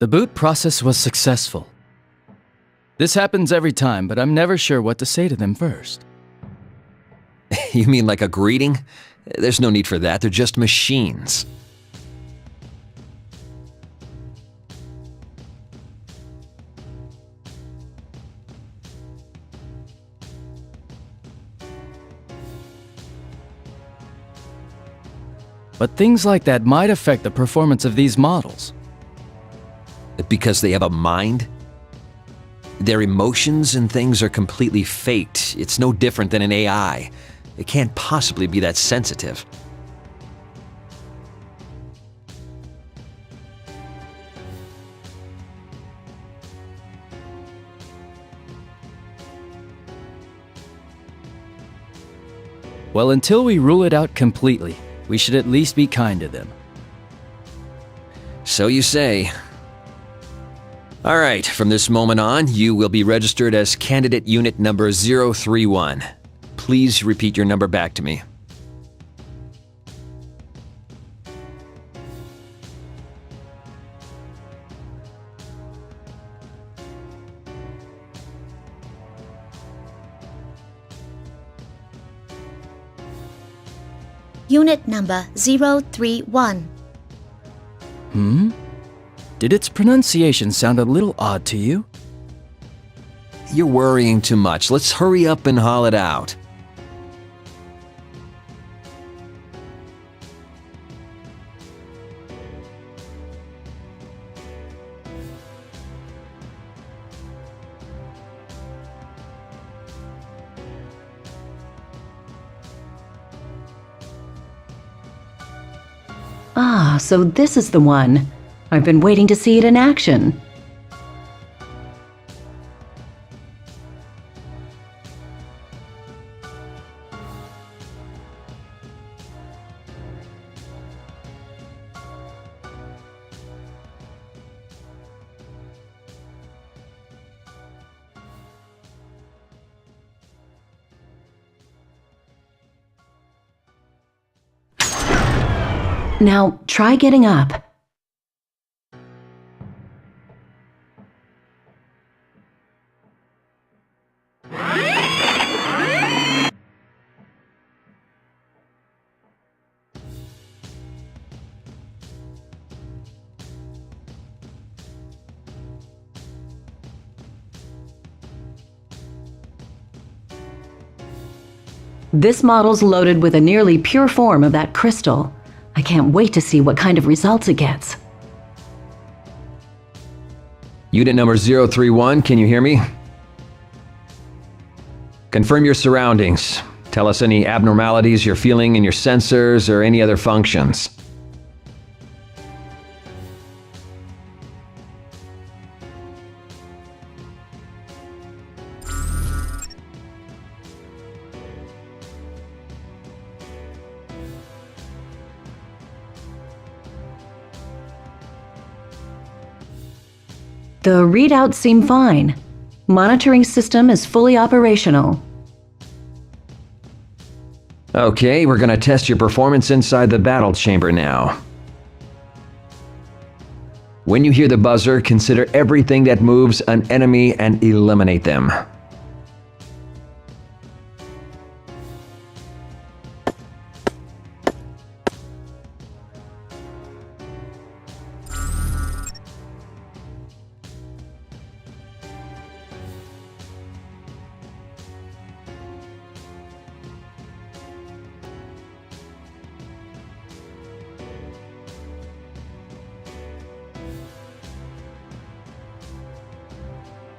The boot process was successful. This happens every time, but I'm never sure what to say to them first. You mean like a greeting? There's no need for that, they're just machines. But things like that might affect the performance of these models. Because they have a mind? Their emotions and things are completely faked. It's no different than an AI. It can't possibly be that sensitive. Well, until we rule it out completely, we should at least be kind to them. So you say. Alright, from this moment on, you will be registered as candidate unit number 031. Please repeat your number back to me. Unit number 031. Did its pronunciation sound a little odd to you? You're worrying too much. Let's hurry up and haul it out. Ah, so this is the one. I've been waiting to see it in action. Now, try getting up. This model's loaded with a nearly pure form of that crystal. I can't wait to see what kind of results it gets. Unit number 031, can you hear me? Confirm your surroundings. Tell us any abnormalities you're feeling in your sensors or any other functions. The readouts seem fine. Monitoring system is fully operational. Okay, we're gonna test your performance inside the battle chamber now. When you hear the buzzer, consider everything that moves an enemy and eliminate them.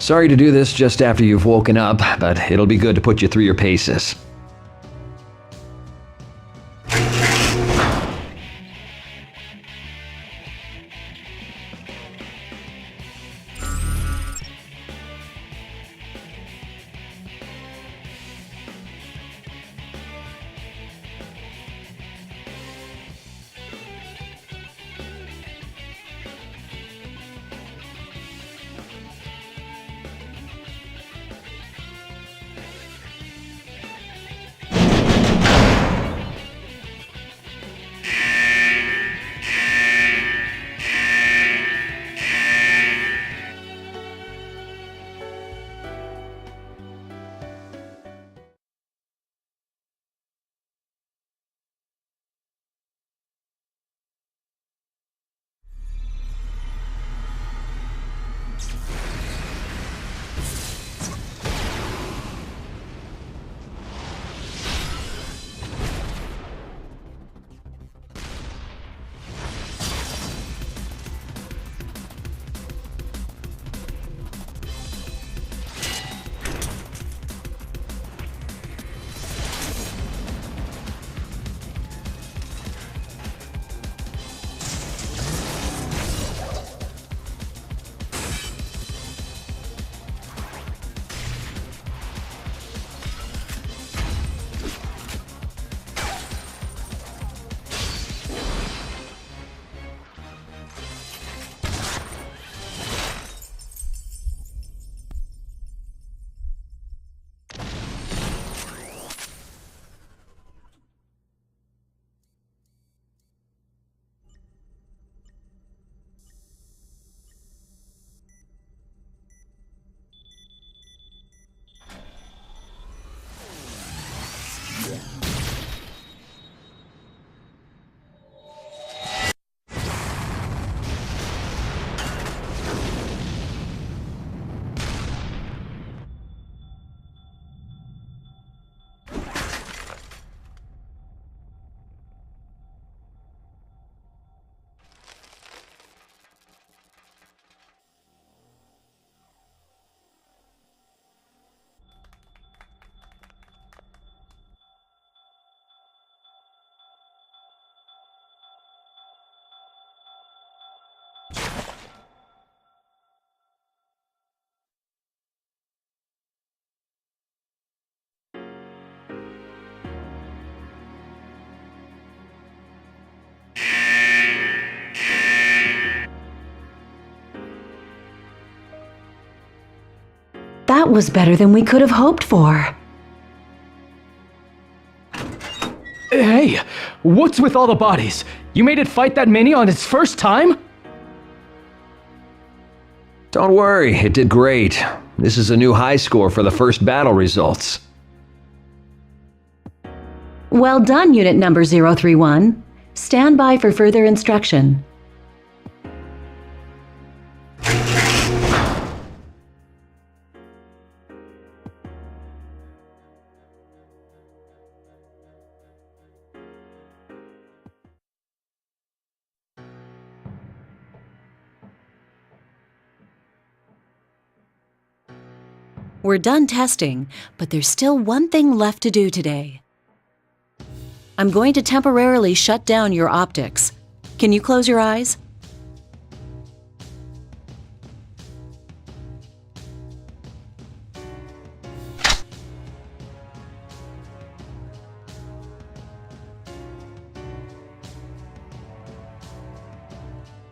Sorry to do this just after you've woken up, but it'll be good to put you through your paces. That was better than we could have hoped for. Hey, what's with all the bodies? You made it fight that many on its first time? Don't worry, it did great. This is a new high score for the first battle results. Well done, Unit Number 031. Stand by for further instruction. We're done testing, but there's still one thing left to do today. I'm going to temporarily shut down your optics. Can you close your eyes?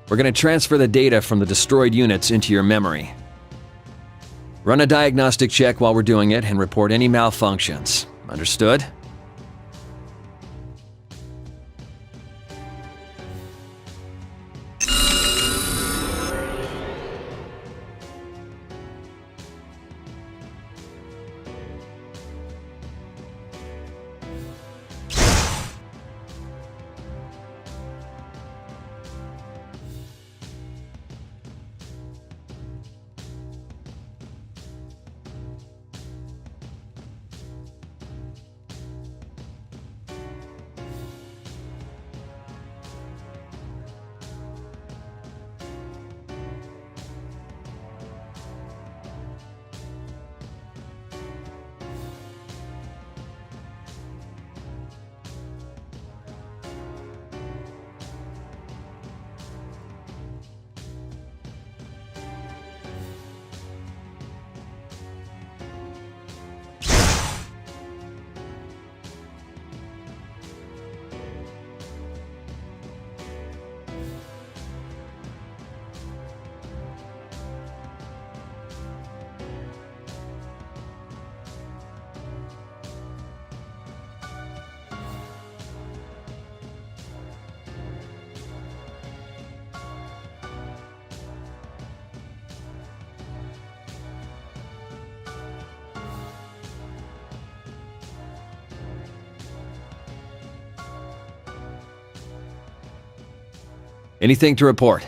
We're going to transfer the data from the destroyed units into your memory. Run a diagnostic check while we're doing it and report any malfunctions. Understood? Anything to report?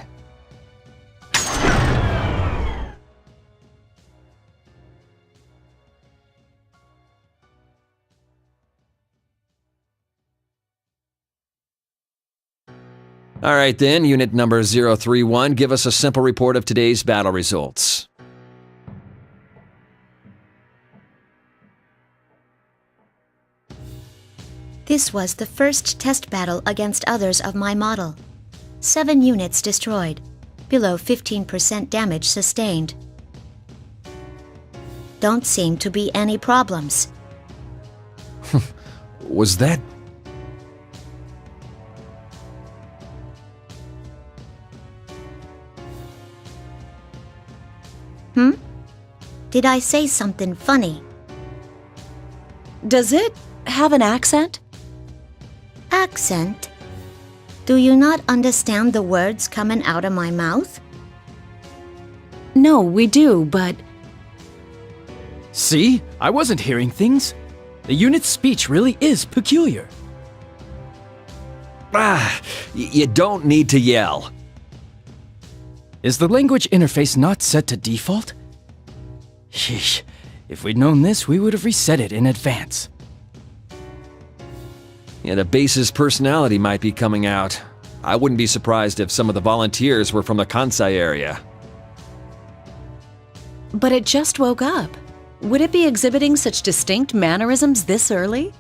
All right then, Unit Number 031, give us a simple report of today's battle results. This was the first test battle against others of my model. 7 units destroyed, below 15% damage sustained. Don't seem to be any problems. Was that... Did I say something funny? Does it have an accent? Accent? Do you not understand the words coming out of my mouth? No, we do, but... See? I wasn't hearing things. The unit's speech really is peculiar. You don't need to yell. Is the language interface not set to default? Sheesh. If we'd known this, we would have reset it in advance. Yeah, the base's personality might be coming out. I wouldn't be surprised if some of the volunteers were from the Kansai area. But it just woke up. Would it be exhibiting such distinct mannerisms this early?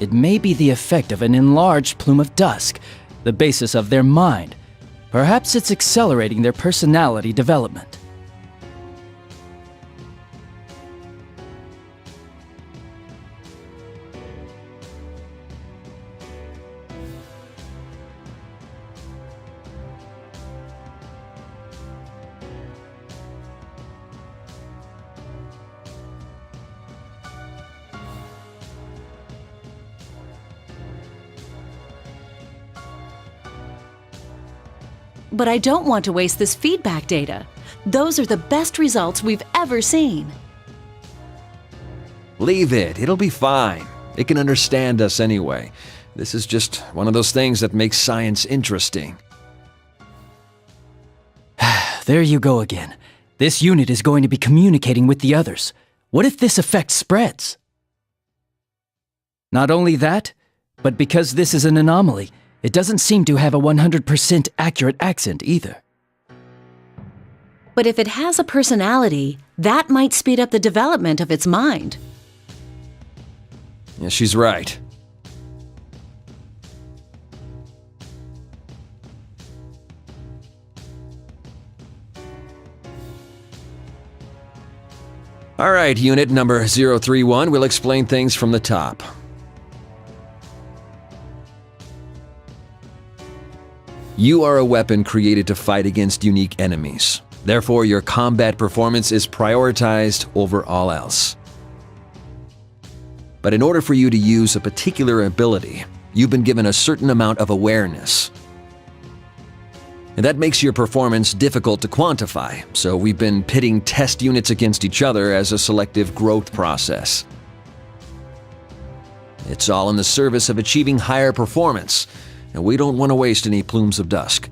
It may be the effect of an enlarged plume of dusk, the basis of their mind. Perhaps it's accelerating their personality development. But I don't want to waste this feedback data. Those are the best results we've ever seen. Leave it. It'll be fine. It can understand us anyway. This is just one of those things that makes science interesting. There you go again. This unit is going to be communicating with the others. What if this effect spreads? Not only that, but because this is an anomaly, it doesn't seem to have a 100% accurate accent either. But if it has a personality, that might speed up the development of its mind. Yeah, she's right. All right, unit number 031, we'll explain things from the top. You are a weapon created to fight against unique enemies. Therefore, your combat performance is prioritized over all else. But in order for you to use a particular ability, you've been given a certain amount of awareness. And that makes your performance difficult to quantify, so we've been pitting test units against each other as a selective growth process. It's all in the service of achieving higher performance, and we don't want to waste any plumes of dusk.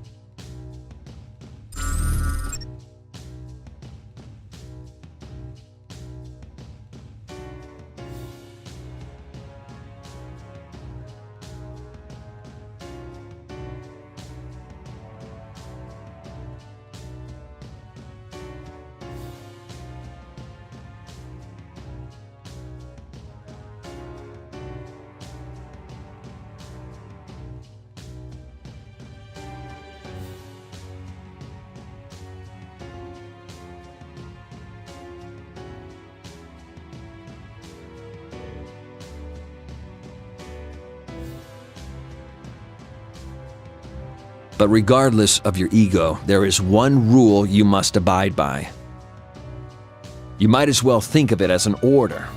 But regardless of your ego, there is one rule you must abide by. You might as well think of it as an order.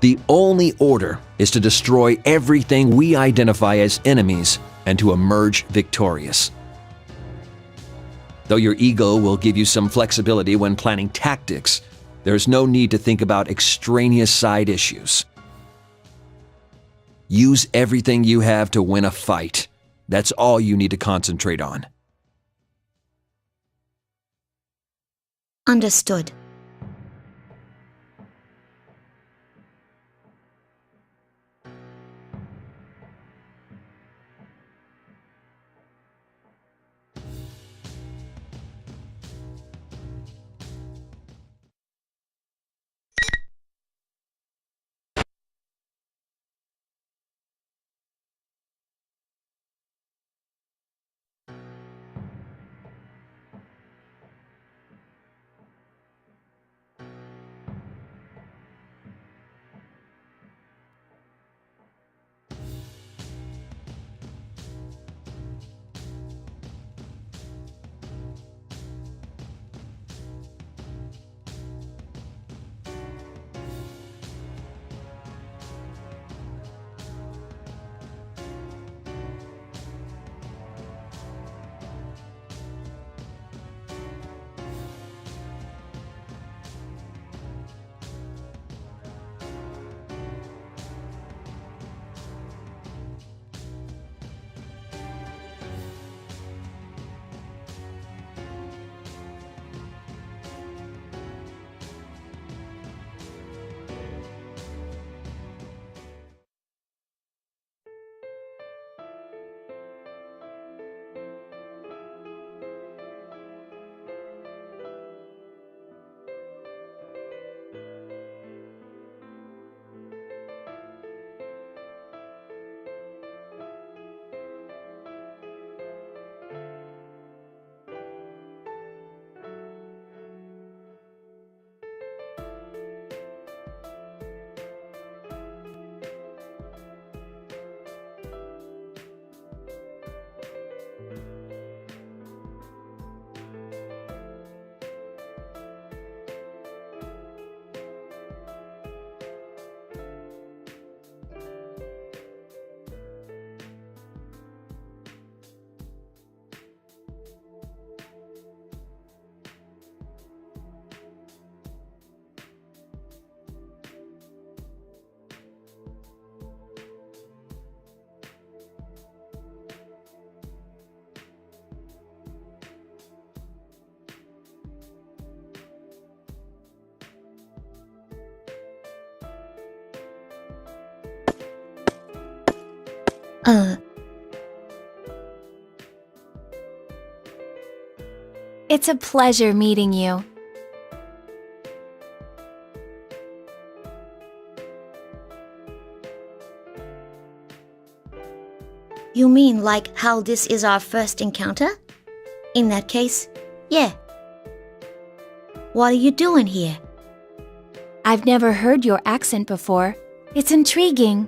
The only order is to destroy everything we identify as enemies and to emerge victorious. Though your ego will give you some flexibility when planning tactics, there is no need to think about extraneous side issues. Use everything you have to win a fight. That's all you need to concentrate on. Understood. It's a pleasure meeting you. You mean like how this is our first encounter? In that case, yeah. What are you doing here? I've never heard your accent before. It's intriguing.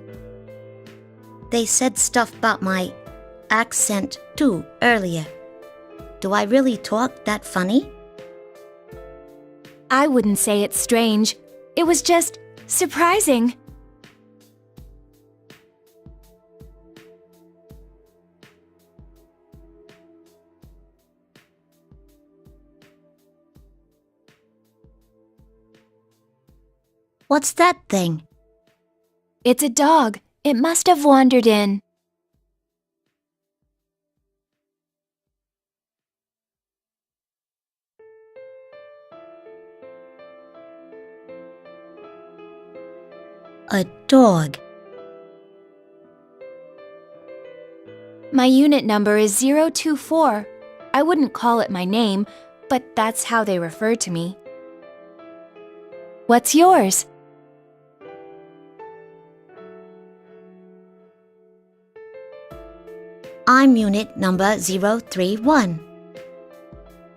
They said stuff about my accent too earlier. Do I really talk that funny? I wouldn't say it's strange. It was just surprising. What's that thing? It's a dog. It must have wandered in. A dog. My unit number is 024. I wouldn't call it my name, but that's how they refer to me. What's yours? I'm unit number 031.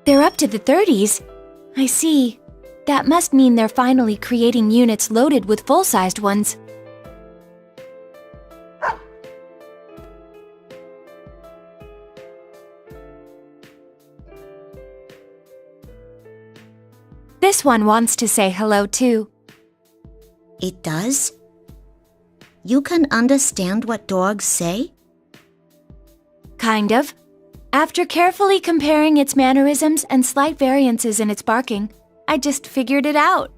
They're up to the 30s. I see. That must mean they're finally creating units loaded with full-sized ones. This one wants to say hello too. It does? You can understand what dogs say? Kind of. After carefully comparing its mannerisms and slight variances in its barking, I just figured it out.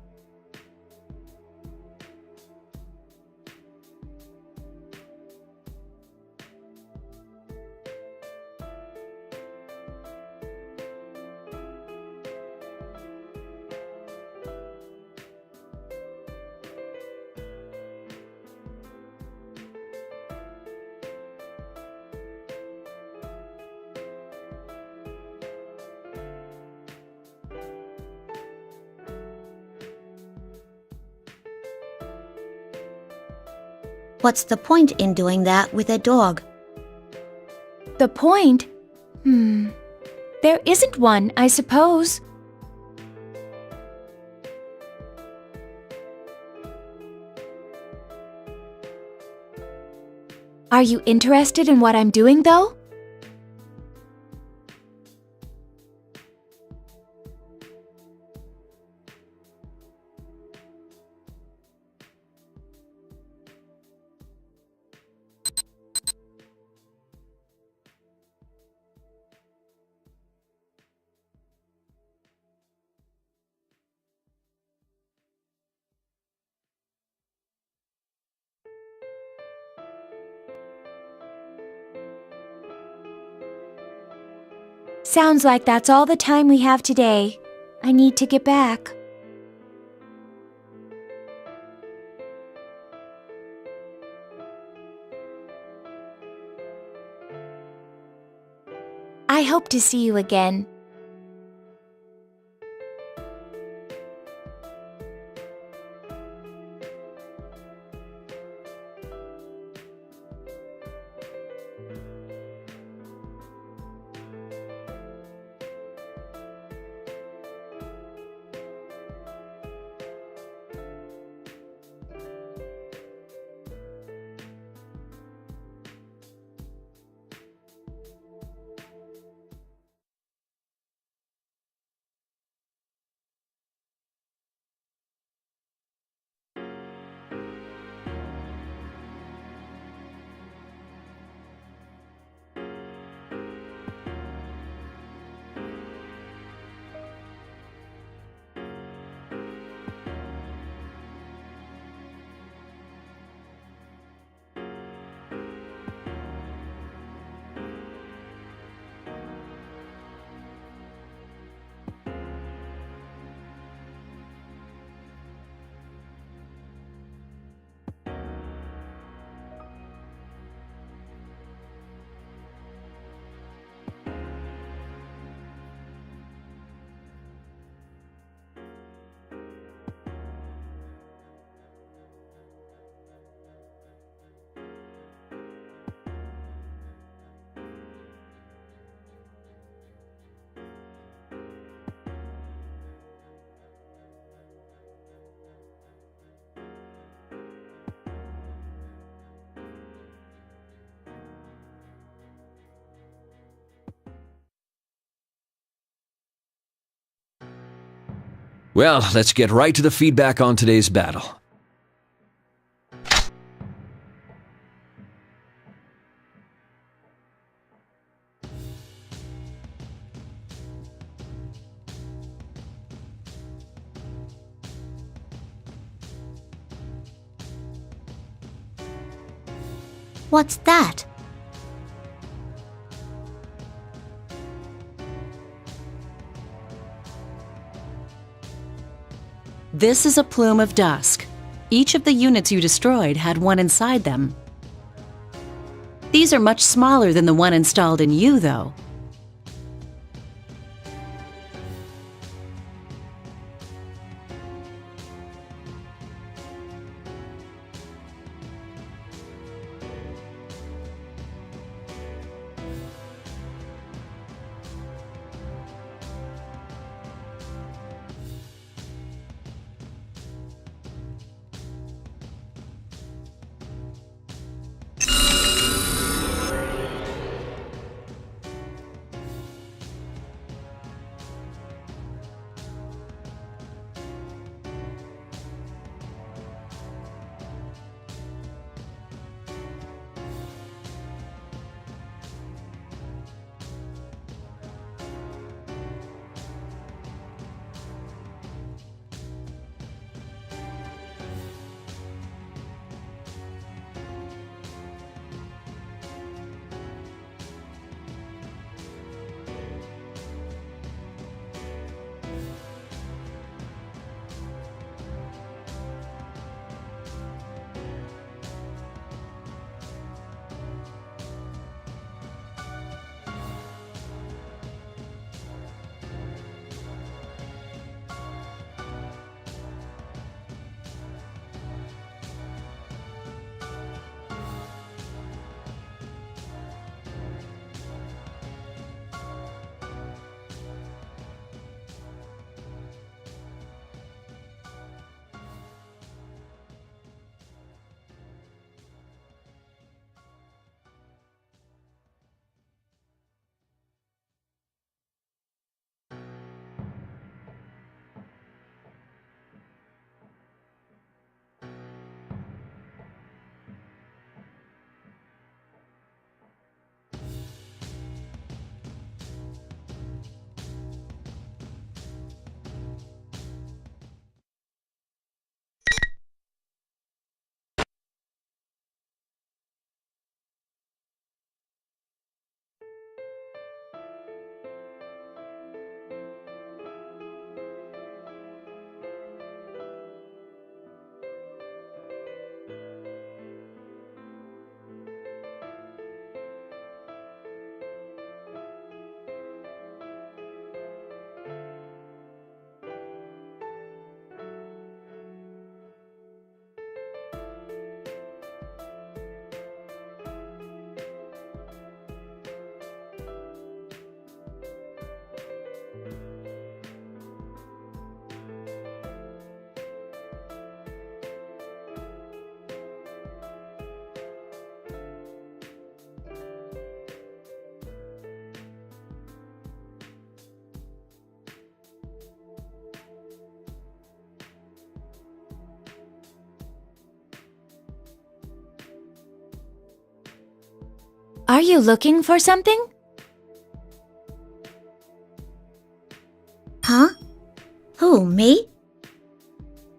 What's the point in doing that with a dog? The point? There isn't one, I suppose. Are you interested in what I'm doing, though? Sounds like that's all the time we have today. I need to get back. I hope to see you again. Well, let's get right to the feedback on today's battle. What's that? This is a plume of dust. Each of the units you destroyed had one inside them. These are much smaller than the one installed in you, though. Are you looking for something? Huh? Who, me?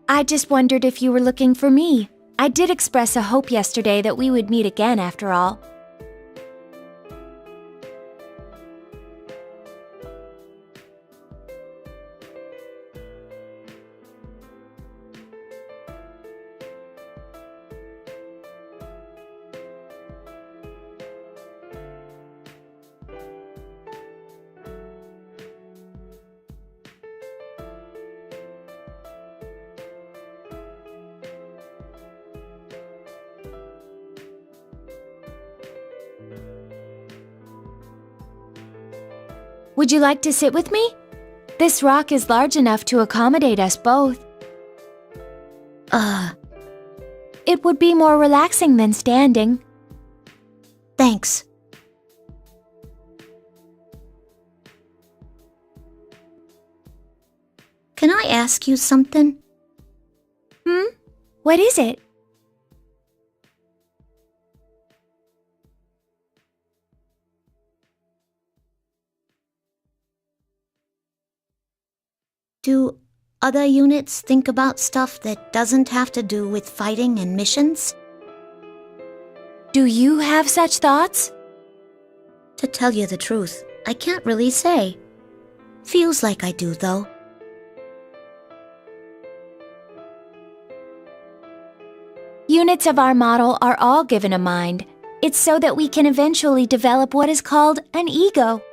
I just wondered if you were looking for me. I did express a hope yesterday that we would meet again after all. Would you like to sit with me? This rock is large enough to accommodate us both. It would be more relaxing than standing. Thanks. Can I ask you something? What is it? Do other units think about stuff that doesn't have to do with fighting and missions? Do you have such thoughts? To tell you the truth, I can't really say. Feels like I do, though. Units of our model are all given a mind. It's so that we can eventually develop what is called an ego.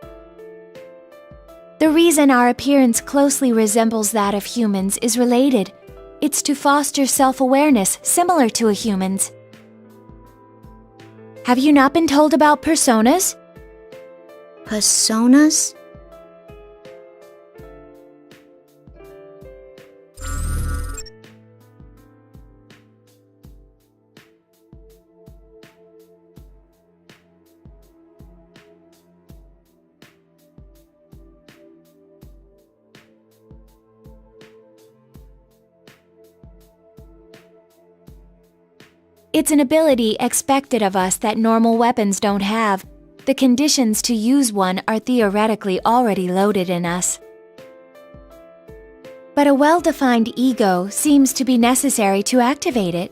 The reason our appearance closely resembles that of humans is related. It's to foster self-awareness similar to a human's. Have you not been told about personas? Personas? It's an ability expected of us that normal weapons don't have. The conditions to use one are theoretically already loaded in us. But a well-defined ego seems to be necessary to activate it.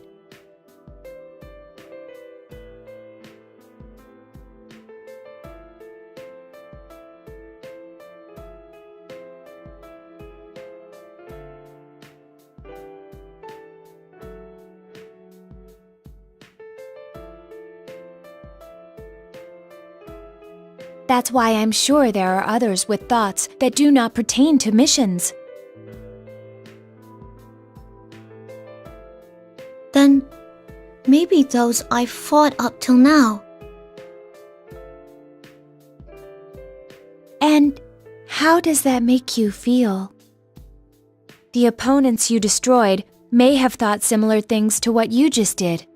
That's why I'm sure there are others with thoughts that do not pertain to missions. Then, maybe those I've fought up till now. And how does that make you feel? The opponents you destroyed may have thought similar things to what you just did.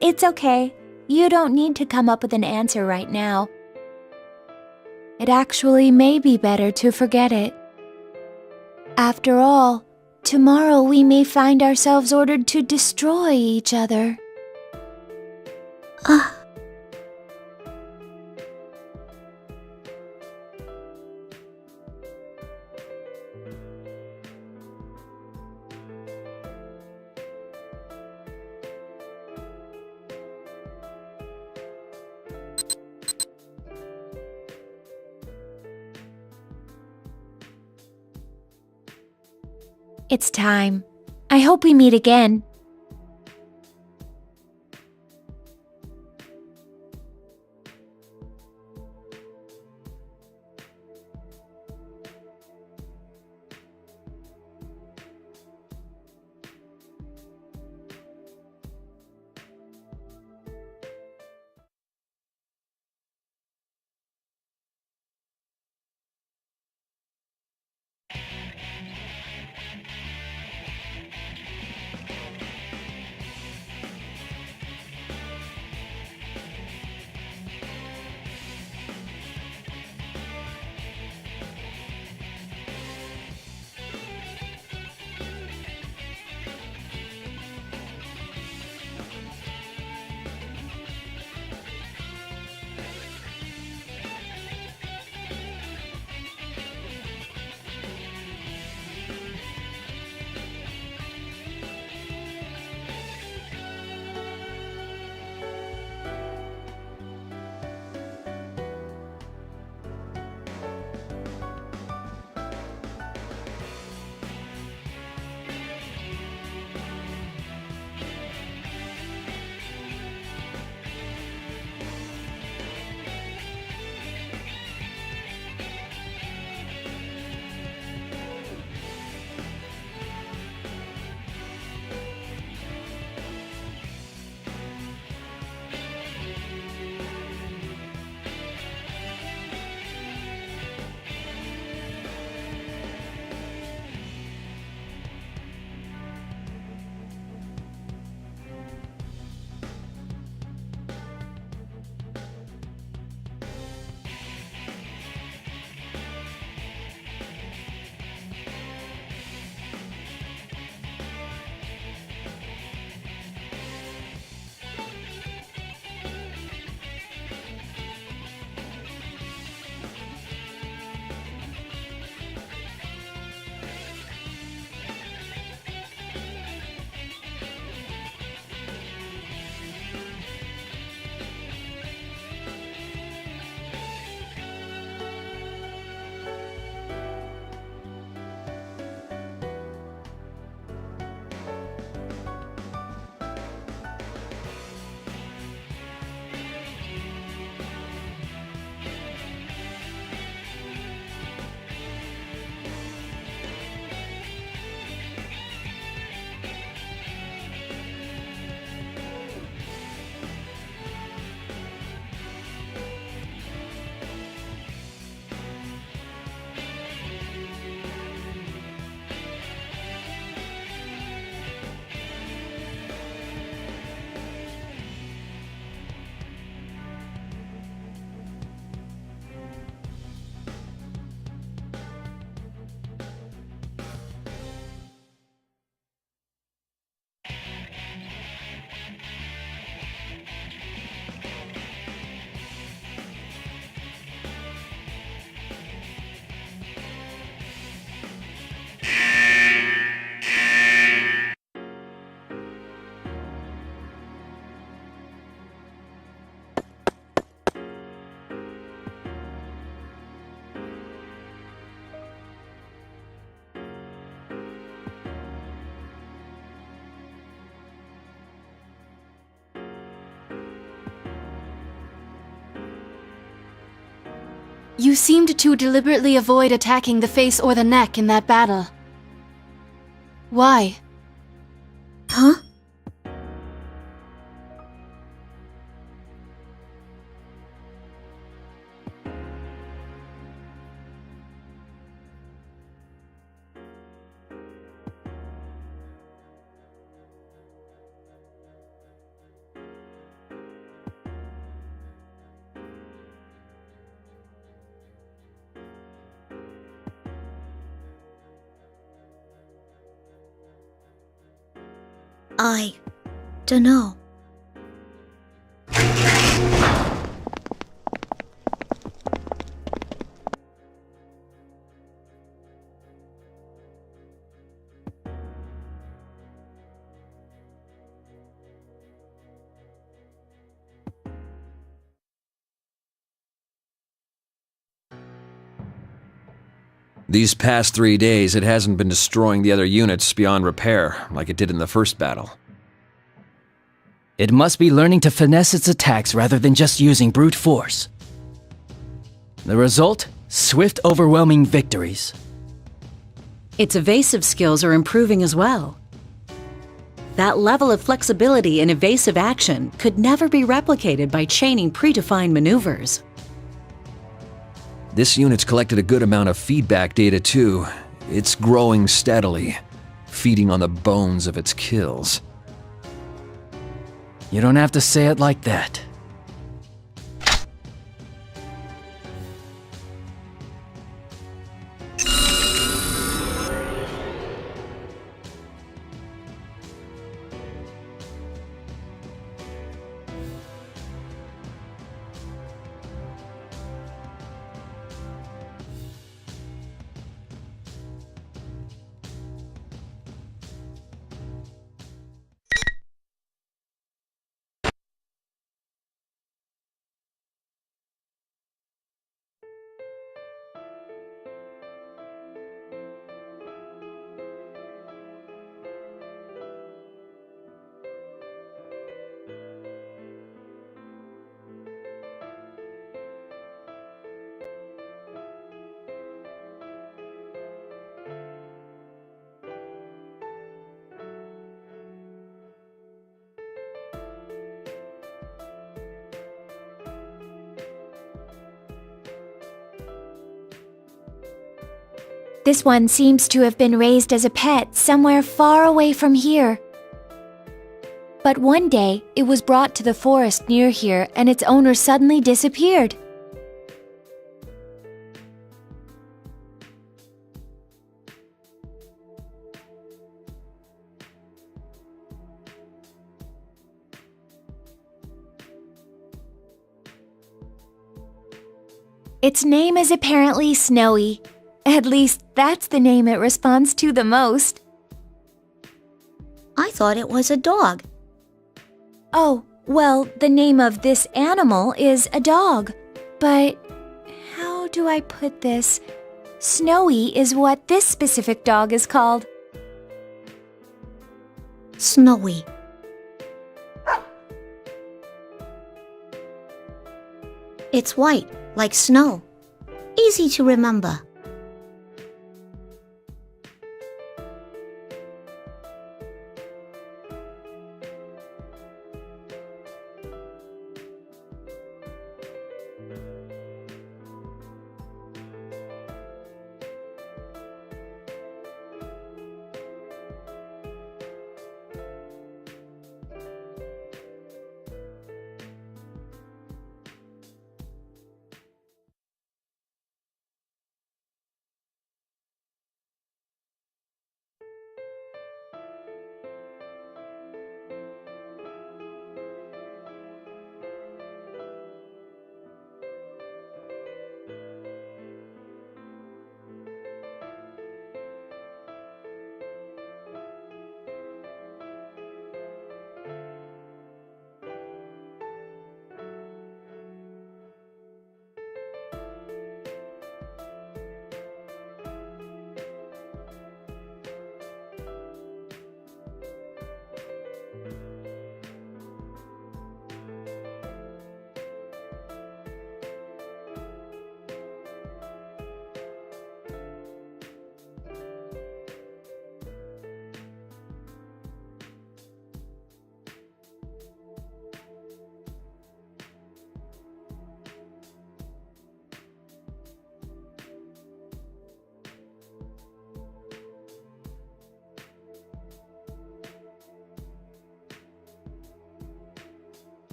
It's okay. You don't need to come up with an answer right now. It actually may be better to forget it. After all, tomorrow we may find ourselves ordered to destroy each other. It's time. I hope we meet again. You seemed to deliberately avoid attacking the face or the neck in that battle. Why? Huh? I dunno. These past 3 days, it hasn't been destroying the other units beyond repair, like it did in the first battle. It must be learning to finesse its attacks rather than just using brute force. The result? Swift, overwhelming victories. Its evasive skills are improving as well. That level of flexibility in evasive action could never be replicated by chaining predefined maneuvers. This unit's collected a good amount of feedback data too. It's growing steadily, feeding on the bones of its kills. You don't have to say it like that. This one seems to have been raised as a pet somewhere far away from here. But one day, it was brought to the forest near here and its owner suddenly disappeared. Its name is apparently Snowy. At least, that's the name it responds to the most. I thought it was a dog. Oh, well, the name of this animal is a dog. But how do I put this? Snowy is what this specific dog is called. Snowy. It's white, like snow. Easy to remember.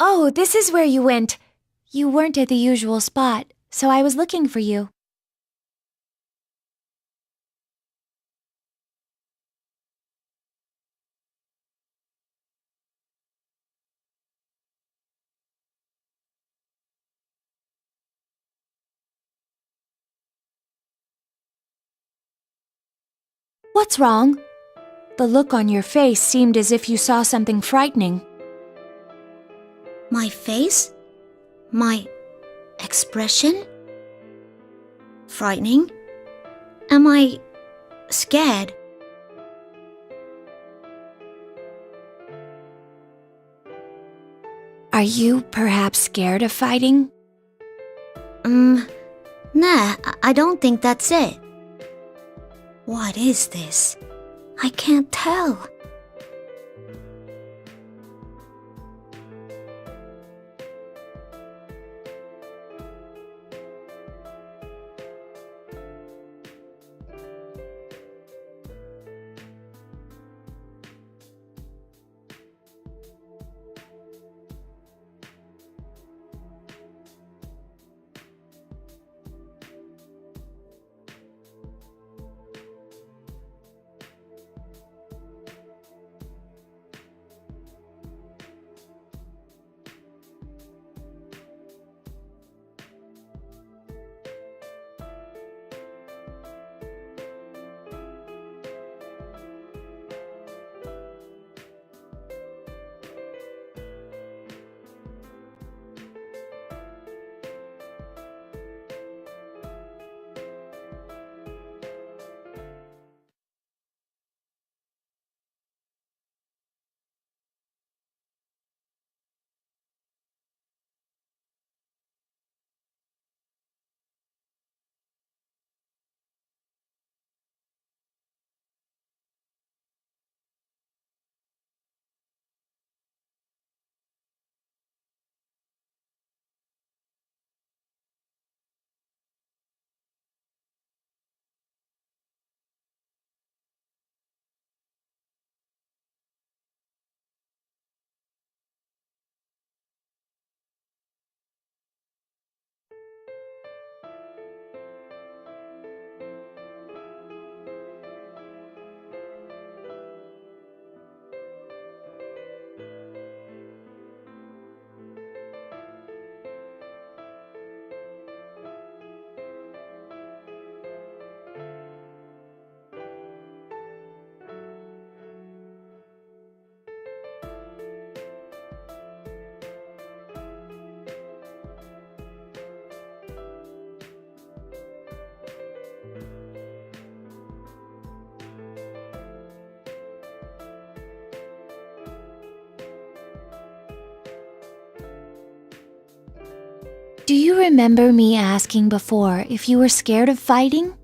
Oh, this is where you went. You weren't at the usual spot, so I was looking for you. What's wrong? The look on your face seemed as if you saw something frightening. My face? My expression? Frightening? Am I scared? Are you perhaps scared of fighting? Nah, I don't think that's it. What is this? I can't tell. Do you remember me asking before if you were scared of fighting?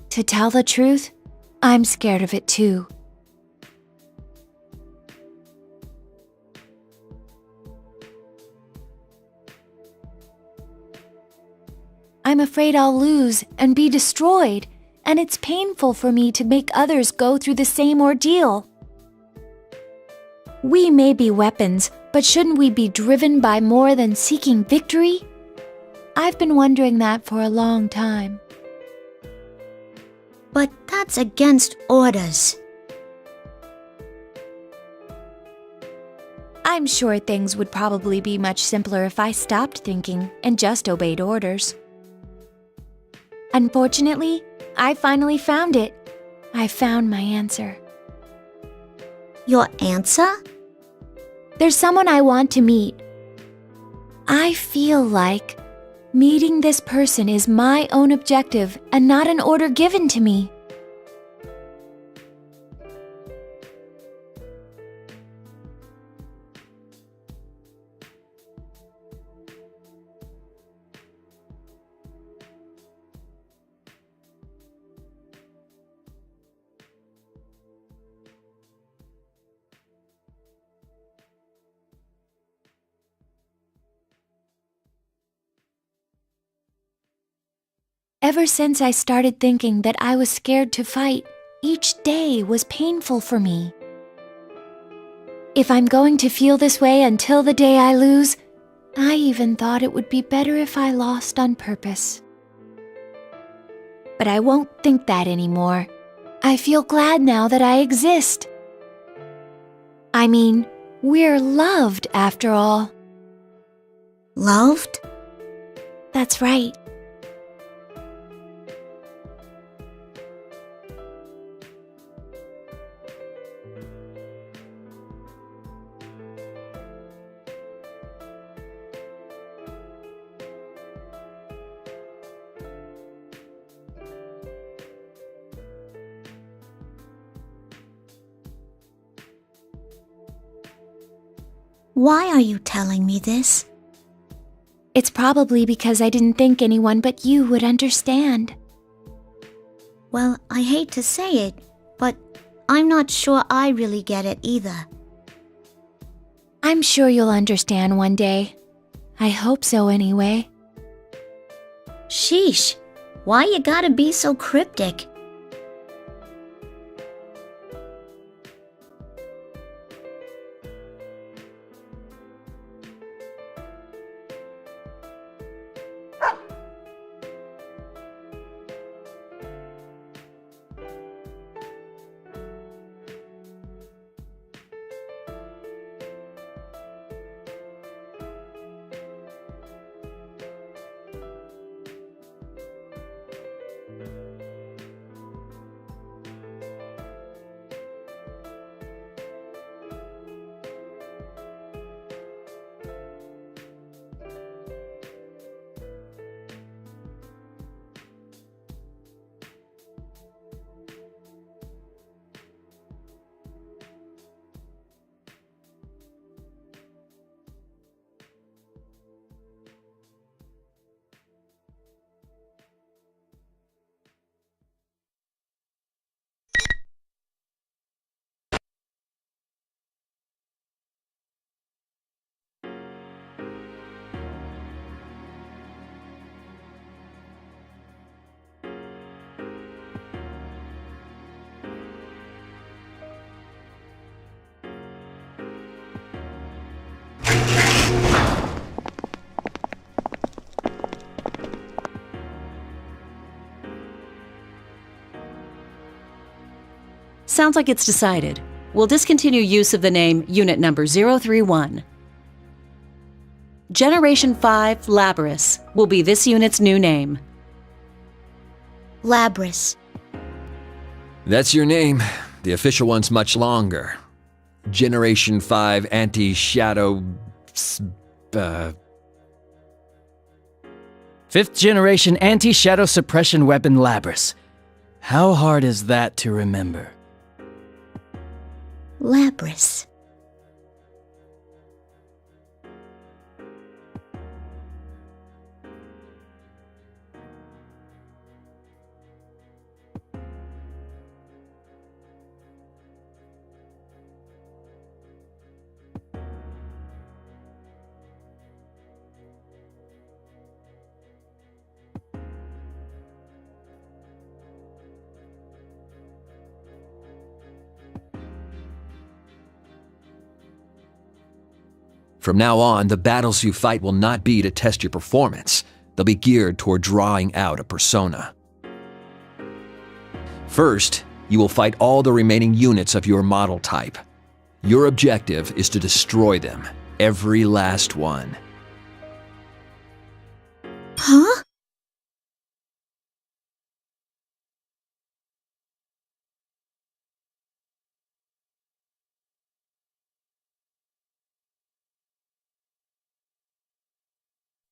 To tell the truth, I'm scared of it too. I'm afraid I'll lose and be destroyed, and it's painful for me to make others go through the same ordeal. We may be weapons, but shouldn't we be driven by more than seeking victory? I've been wondering that for a long time. But that's against orders. I'm sure things would probably be much simpler if I stopped thinking and just obeyed orders. Unfortunately, I finally found it. I found my answer. Your answer? There's someone I want to meet. I feel like meeting this person is my own objective and not an order given to me. Ever since I started thinking that I was scared to fight, each day was painful for me. If I'm going to feel this way until the day I lose, I even thought it would be better if I lost on purpose. But I won't think that anymore. I feel glad now that I exist. I mean, we're loved after all. Loved? That's right. Why are you telling me this? It's probably because I didn't think anyone but you would understand. Well, I hate to say it, but I'm not sure I really get it either. I'm sure you'll understand one day. I hope so anyway. Sheesh, why you gotta be so cryptic? Sounds like it's decided. We'll discontinue use of the name Unit Number 031. Generation 5 Labrys will be this unit's new name. Labrys. That's your name. The official one's much longer. Generation 5 Anti-Shadow... Fifth generation anti-shadow suppression weapon Labrys. How hard is that to remember? Labrys. From now on, the battles you fight will not be to test your performance. They'll be geared toward drawing out a persona. First, you will fight all the remaining units of your model type. Your objective is to destroy them, every last one. Huh?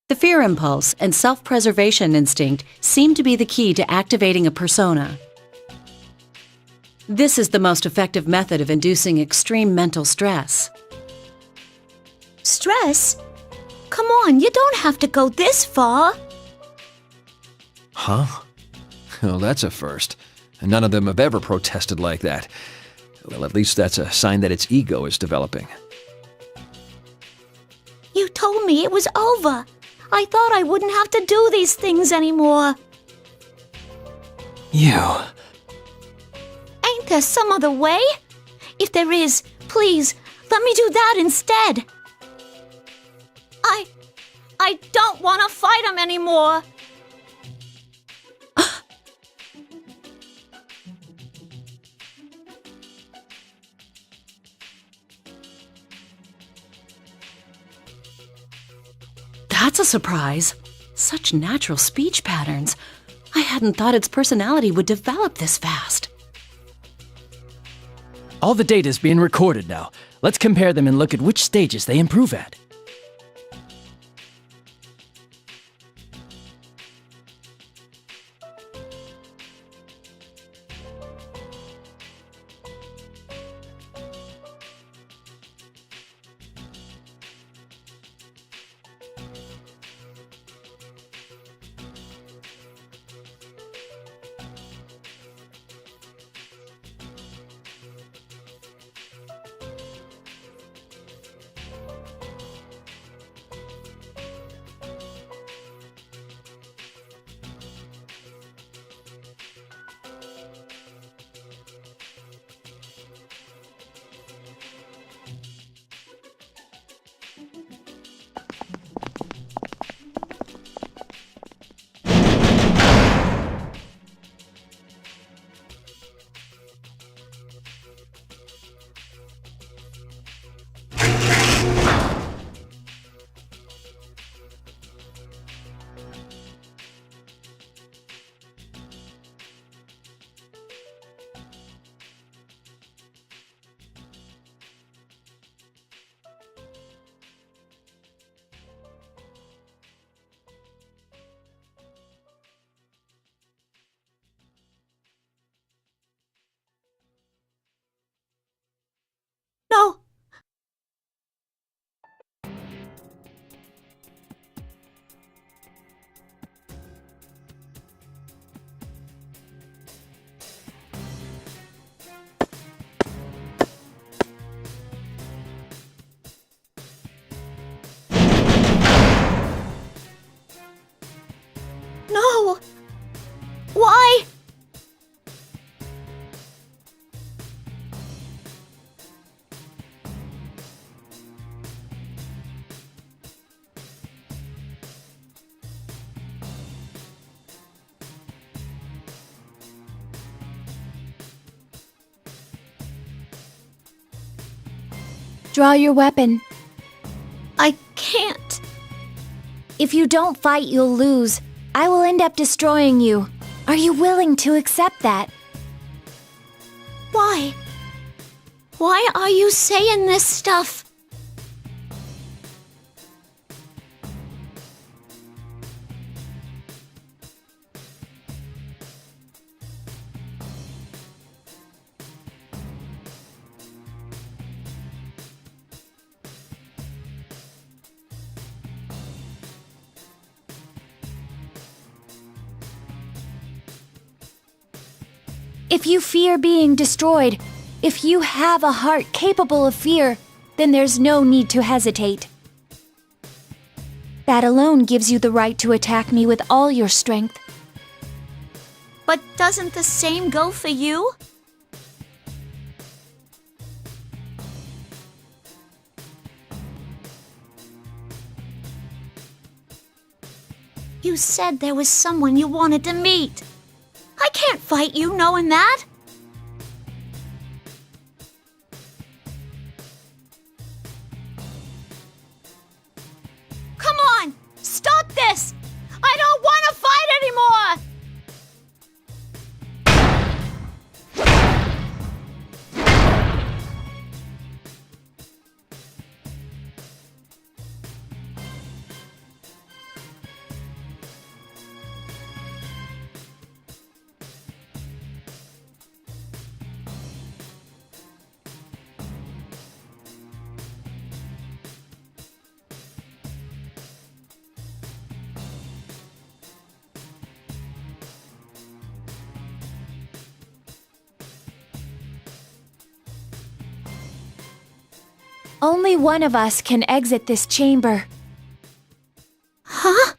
The fear impulse and self-preservation instinct seem to be the key to activating a persona. This is the most effective method of inducing extreme mental stress. Stress? Come on, you don't have to go this far. Huh? Well, that's a first. And none of them have ever protested like that. Well, at least that's a sign that its ego is developing. You told me it was over. I thought I wouldn't have to do these things anymore. You. Ain't there some other way? If there is, please, Let me do that instead. I don't want to fight him anymore. That's a surprise. Such natural speech patterns. I hadn't thought its personality would develop this fast. All the data is being recorded now. Let's compare them and look at which stages they improve at. No. No. Why? Draw your weapon. I can't. If you don't fight, you'll lose. I will end up destroying you. Are you willing to accept that? Why? Why are you saying this stuff? If you fear being destroyed, if you have a heart capable of fear, then there's no need to hesitate. That alone gives you the right to attack me with all your strength. But doesn't the same go for you? You said there was someone you wanted to meet. I can't fight you knowing that. Come on, stop this! I don't want to fight anymore! Only one of us can exit this chamber. Huh?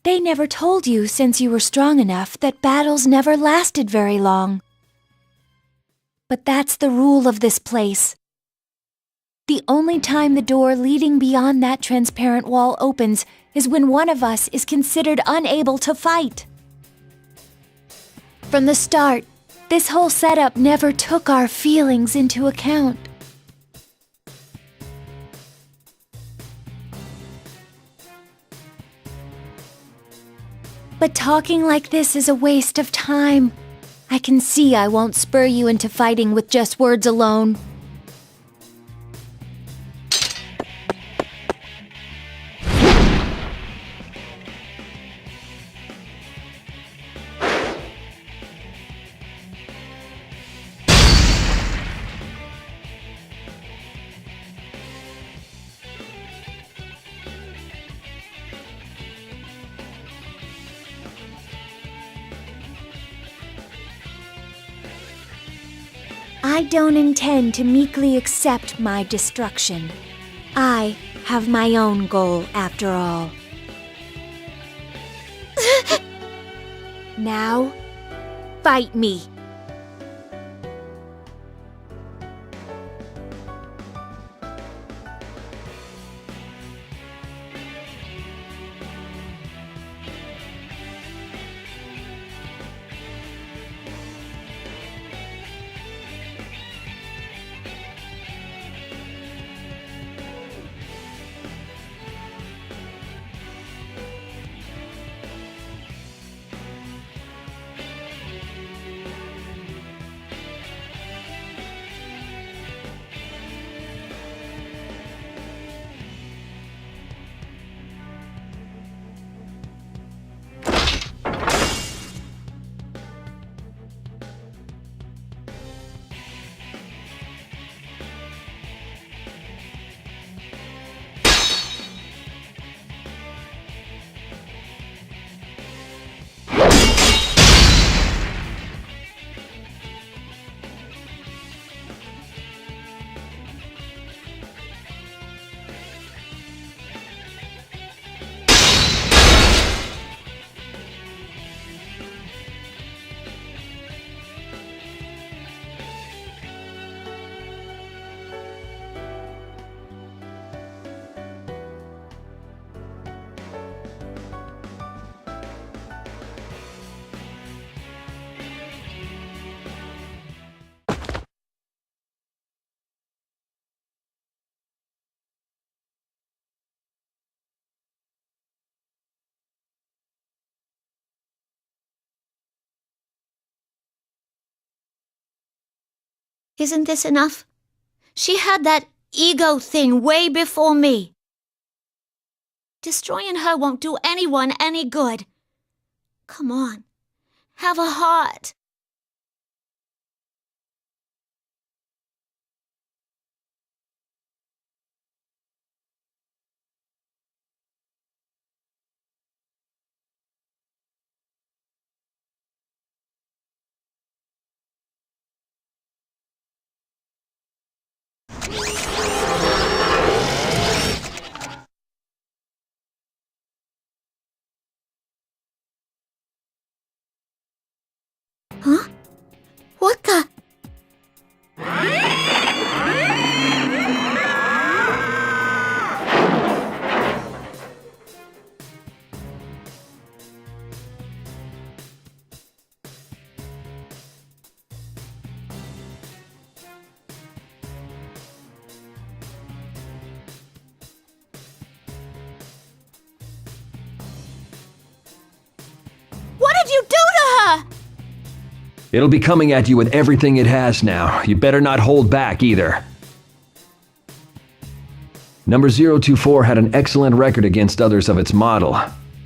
They never told you, since you were strong enough, that battles never lasted very long. But that's the rule of this place. The only time the door leading beyond that transparent wall opens is when one of us is considered unable to fight. From the start, this whole setup never took our feelings into account. But talking like this is a waste of time. I can see I won't spur you into fighting with just words alone. I don't intend to meekly accept my destruction. I have my own goal after all. Now, fight me. Isn't this enough? She had that ego thing way before me. Destroying her won't do anyone any good. Come on, have a heart. Huh? What the? What did you do to her? It'll be coming at you with everything it has now. You better not hold back either. Number 024 had an excellent record against others of its model.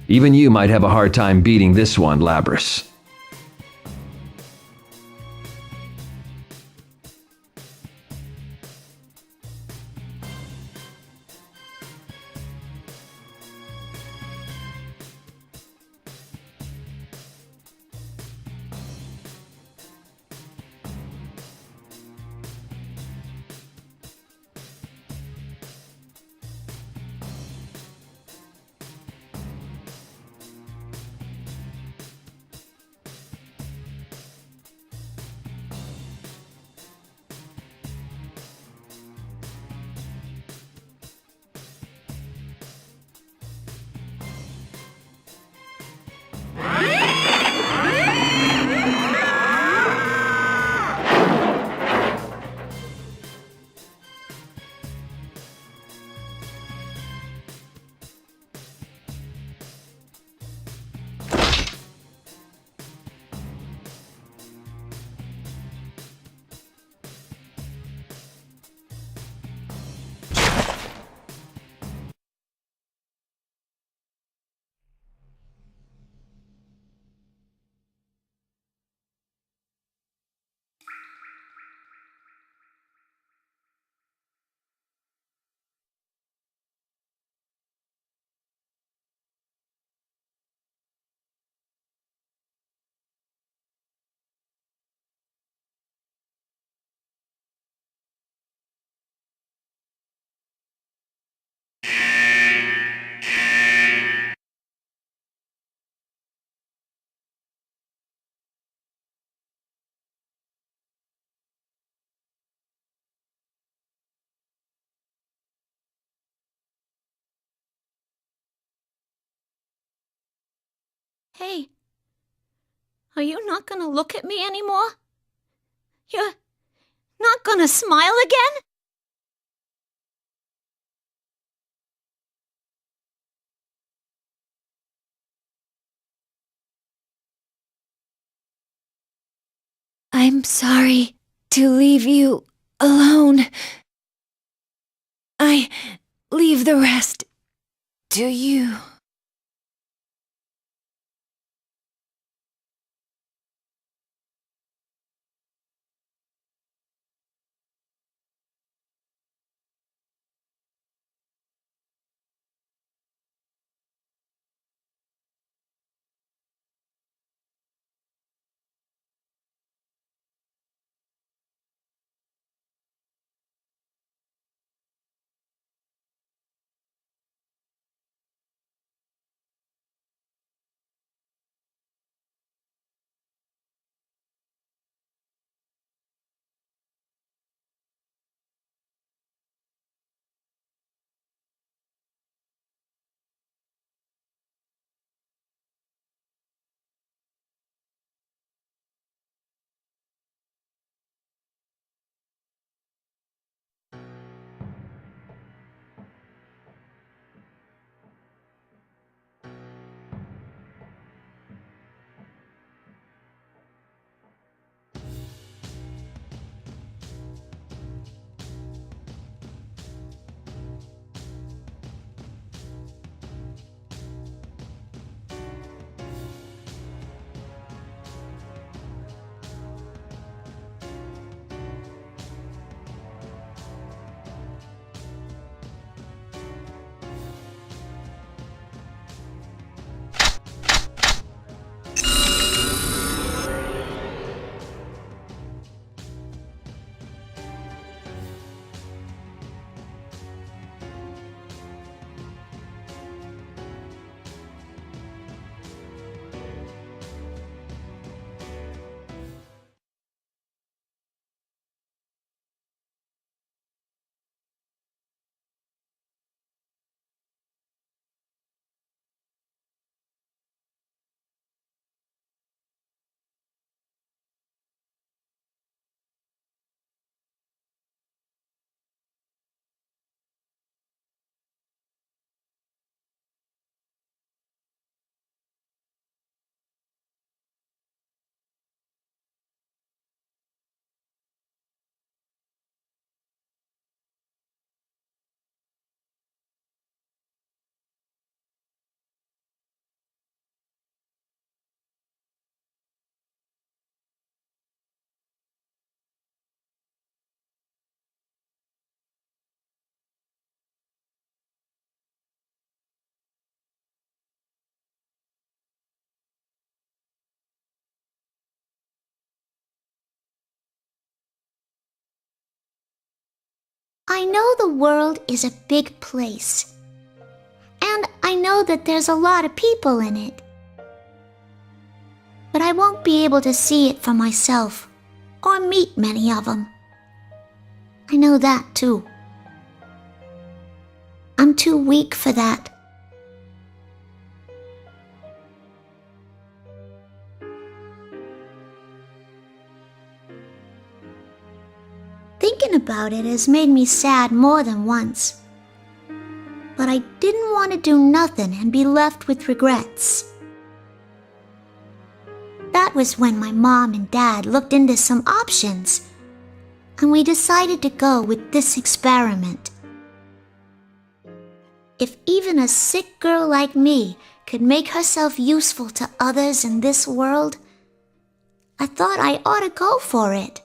Even you might have a hard time beating this one, Labrys. Hey, are you not gonna look at me anymore? You're not gonna smile again? I'm sorry to leave you alone. I leave the rest to you. I know the world is a big place, and I know that there's a lot of people in it. But I won't be able to see it for myself, or meet many of them. I know that too. I'm too weak for that. Thinking about it has made me sad more than once. But I didn't want to do nothing and be left with regrets. That was when my mom and dad looked into some options, and we decided to go with this experiment. If even a sick girl like me could make herself useful to others in this world, I thought I ought to go for it.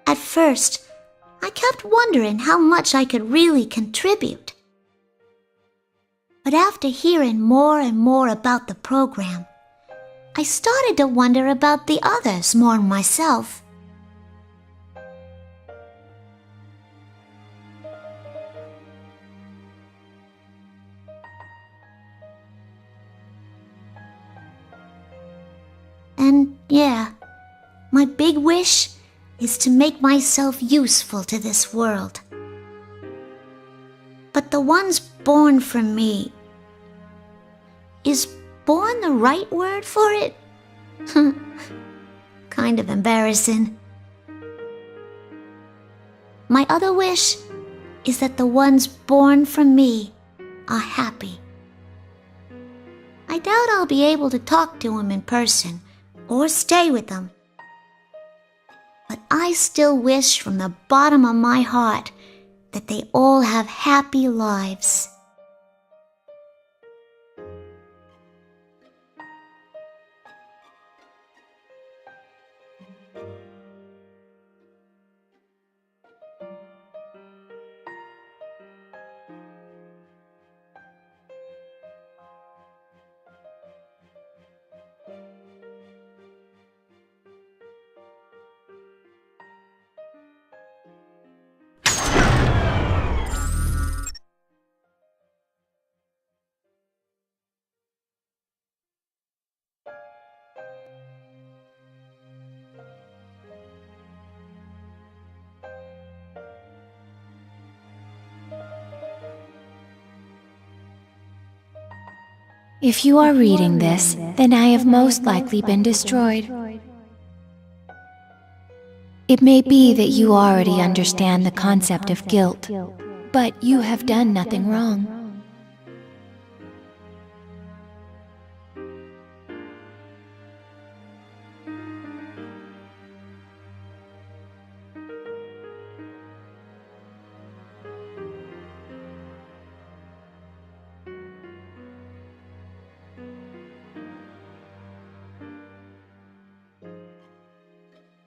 At first, I kept wondering how much I could really contribute. But after hearing more and more about the program, I started to wonder about the others more myself. Yeah, my big wish is to make myself useful to this world. But the ones born from me... Is born the right word for it? Kind of embarrassing. My other wish is that the ones born from me are happy. I doubt I'll be able to talk to them in person or stay with them. But I still wish from the bottom of my heart that they all have happy lives. If you are reading this, then I have most likely been destroyed. It may be that you already understand the concept of guilt, but you have done nothing wrong.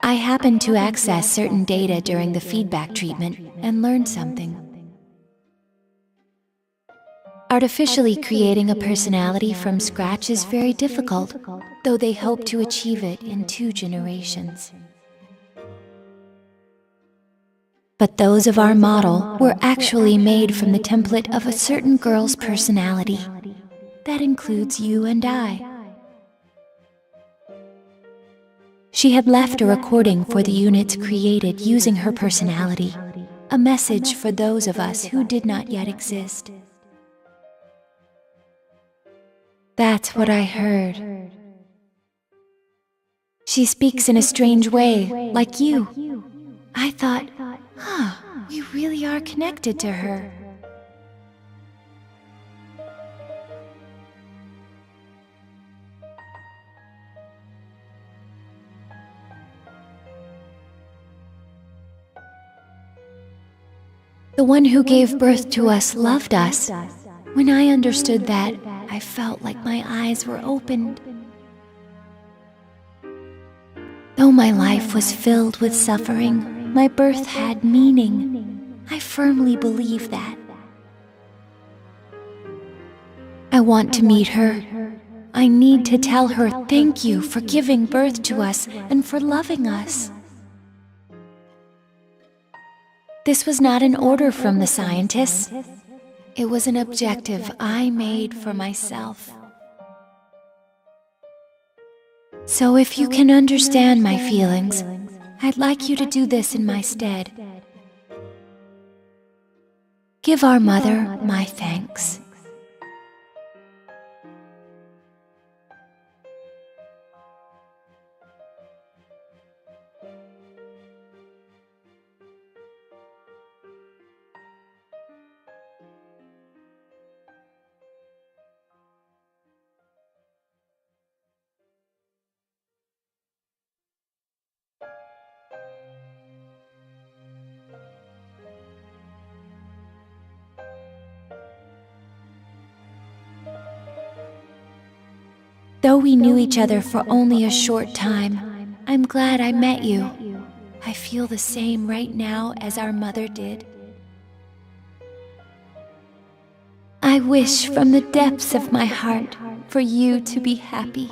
I happened to access certain data during the feedback treatment and learned something. Artificially creating a personality from scratch is very difficult, though they hope to achieve it in 2 generations. But those of our model were actually made from the template of a certain girl's personality. That includes you and I. She had left a recording for the units created using her personality, a message for those of us who did not yet exist. That's what I heard. She speaks in a strange way, like you. I thought, we really are connected to her. The one who gave birth to us loved us. When I understood that, I felt like my eyes were opened. Though my life was filled with suffering, my birth had meaning. I firmly believe that. I want to meet her. I need to tell her thank you for giving birth to us and for loving us. This was not an order from the scientists. It was an objective I made for myself. So if you can understand my feelings, I'd like you to do this in my stead. Give our mother my thanks. Though we knew each other for only a short time, I'm glad I met you. I feel the same right now as our mother did. I wish from the depths of my heart for you to be happy.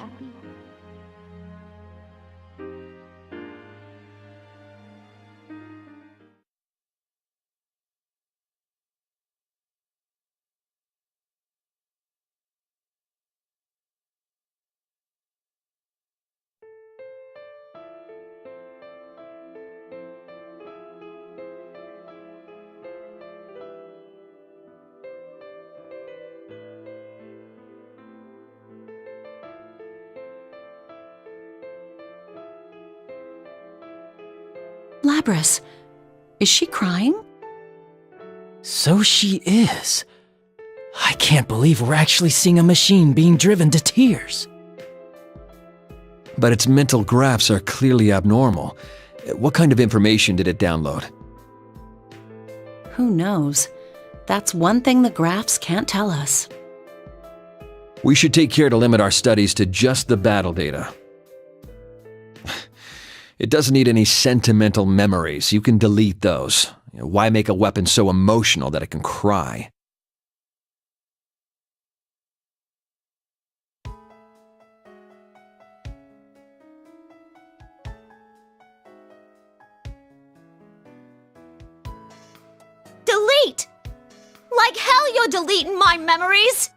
Labrys. Is she crying? So she is. I can't believe we're actually seeing a machine being driven to tears. But its mental graphs are clearly abnormal. What kind of information did it download? Who knows? That's one thing the graphs can't tell us. We should take care to limit our studies to just the battle data. It doesn't need any sentimental memories. You can delete those. Why make a weapon so emotional that it can cry? Delete! Like hell you're deleting my memories!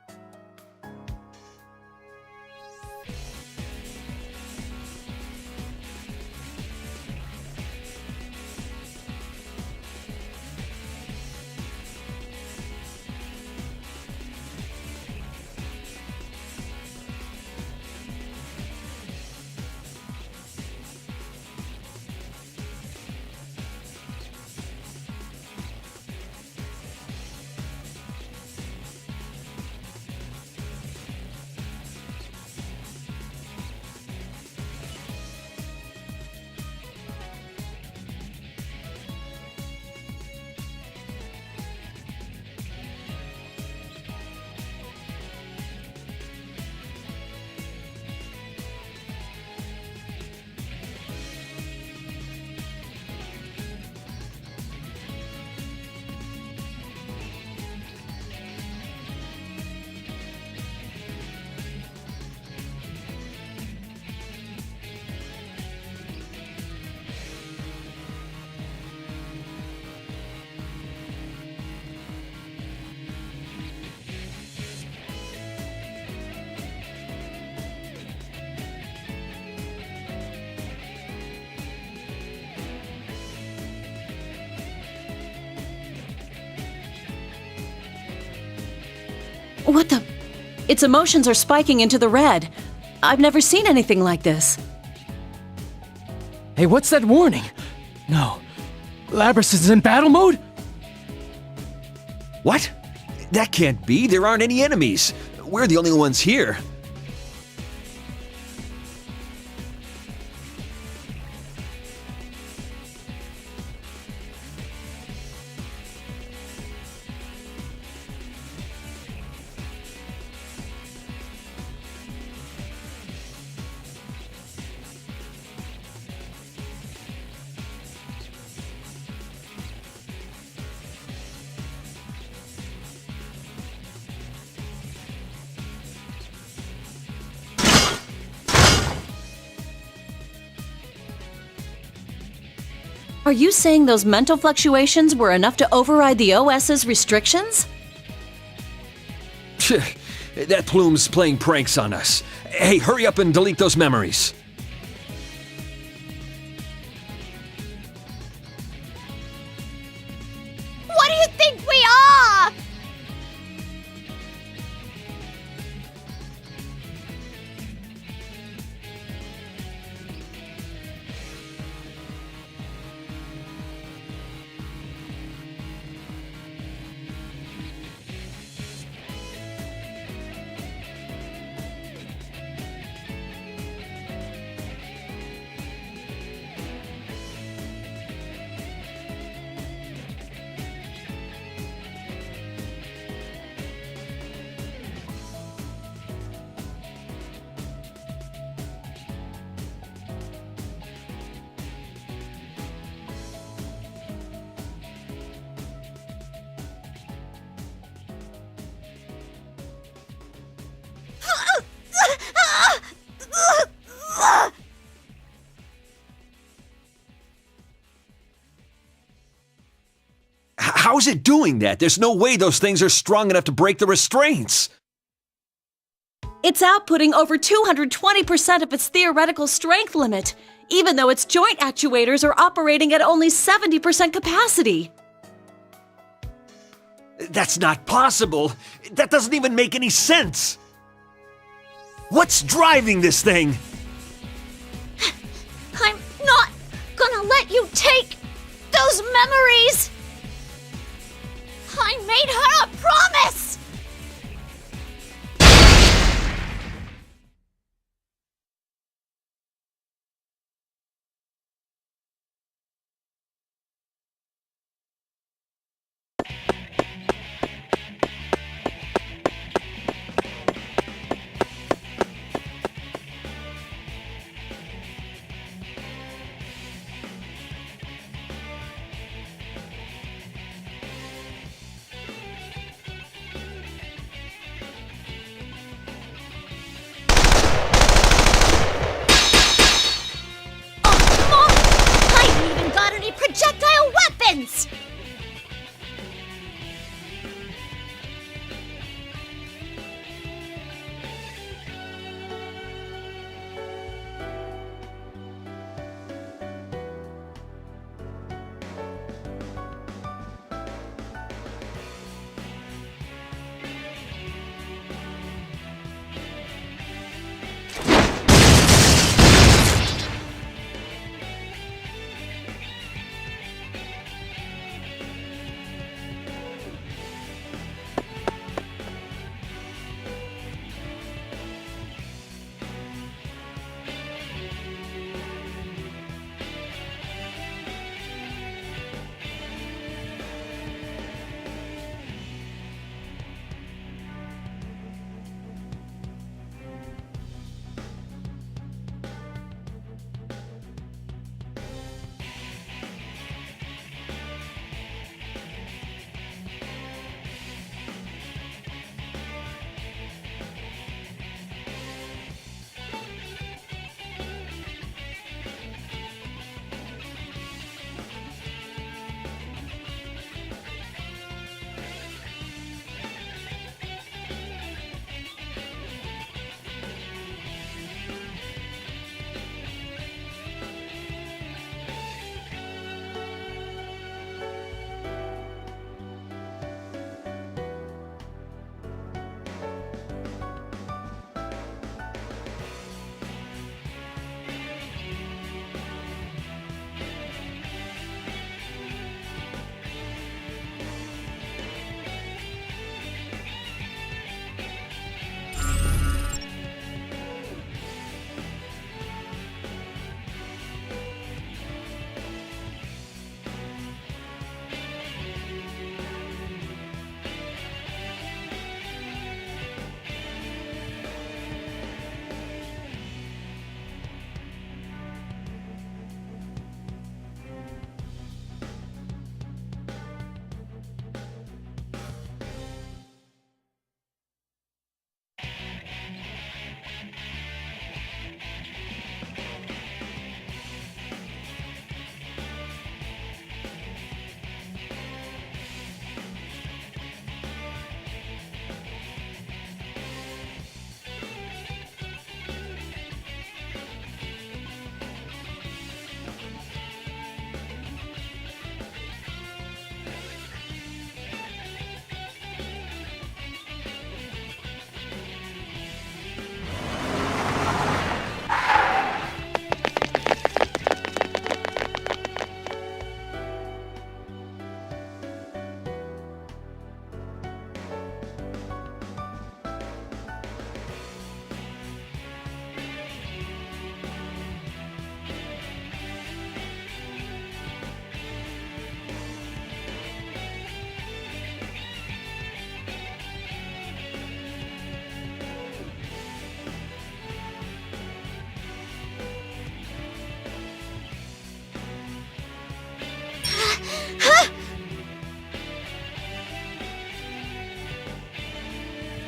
What the? Its emotions are spiking into the red. I've never seen anything like this. Hey, what's that warning? No. Labrys is in battle mode? What? That can't be. There aren't any enemies. We're the only ones here. Are you saying those mental fluctuations were enough to override the OS's restrictions? That plume's playing pranks on us. Hey, hurry up and delete those memories. What do you think we are? How's it doing that? There's no way those things are strong enough to break the restraints. It's outputting over 220% of its theoretical strength limit, even though its joint actuators are operating at only 70% capacity. That's not possible. That doesn't even make any sense. What's driving this thing? I'm not gonna let you take those memories! I made her a promise! Projectile weapons!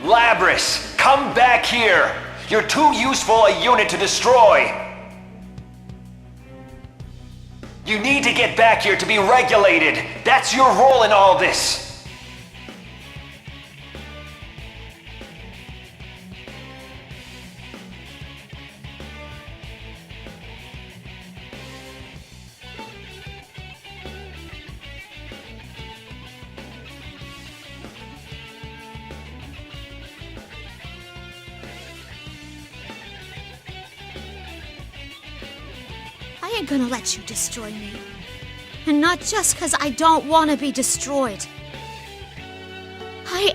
Labrys, come back here! You're too useful a unit to destroy! You need to get back here to be regulated! That's your role in all this! I ain't gonna let you destroy me. And not just because I don't want to be destroyed. I...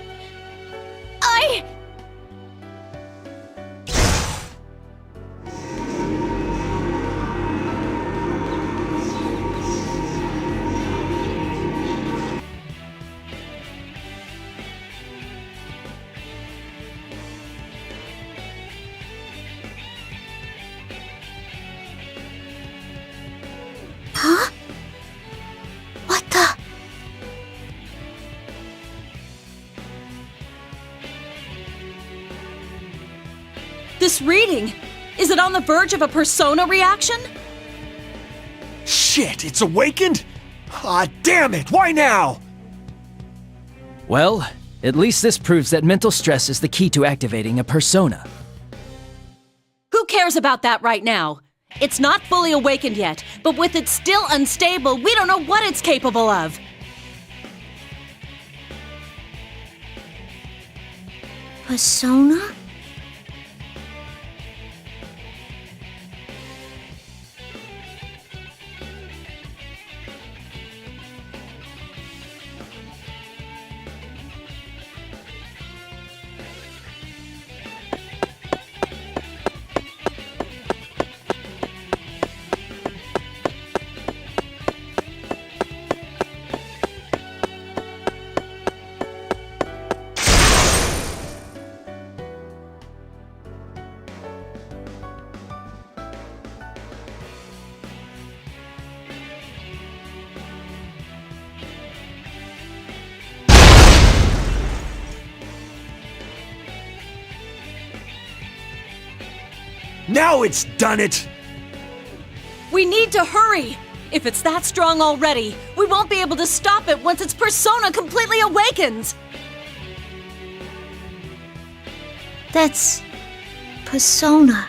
Huh? What the? This reading! Is it on the verge of a Persona reaction? Shit, it's awakened? Ah, damn it, why now? Well, at least this proves that mental stress is the key to activating a persona. Who cares about that right now? It's not fully awakened yet, but with it still unstable, we don't know what it's capable of. Persona? Now it's done it! We need to hurry! If it's that strong already, we won't be able to stop it once its persona completely awakens! That's... Persona.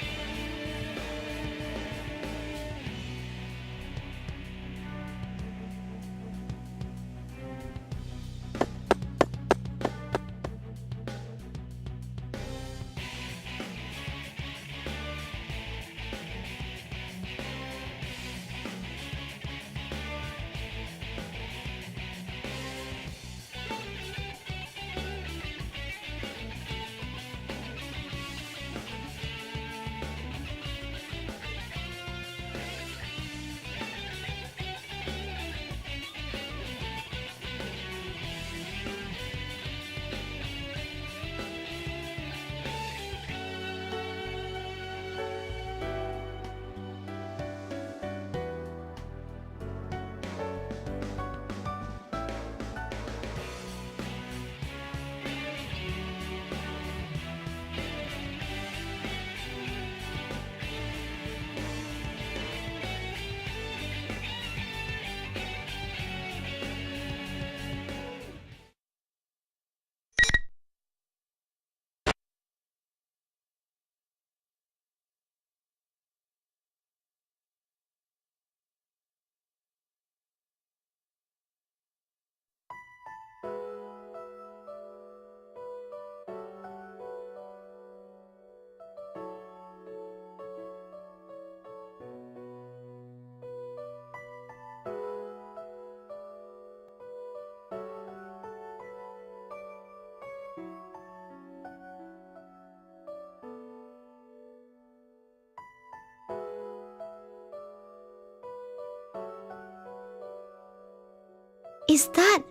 Is that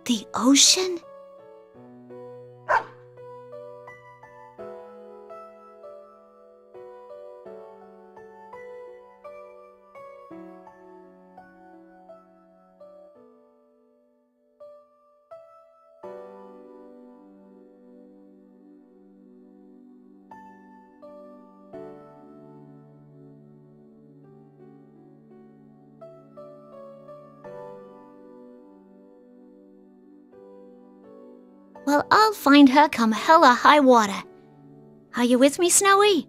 the ocean? Well, I'll find her come hella high water. Are you with me, Snowy?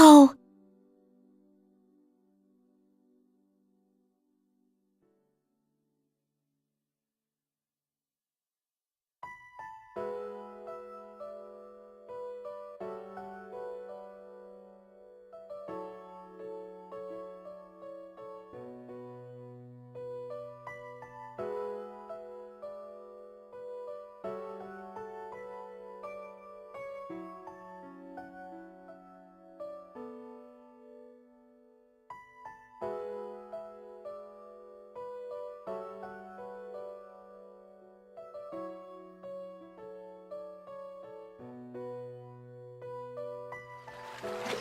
go!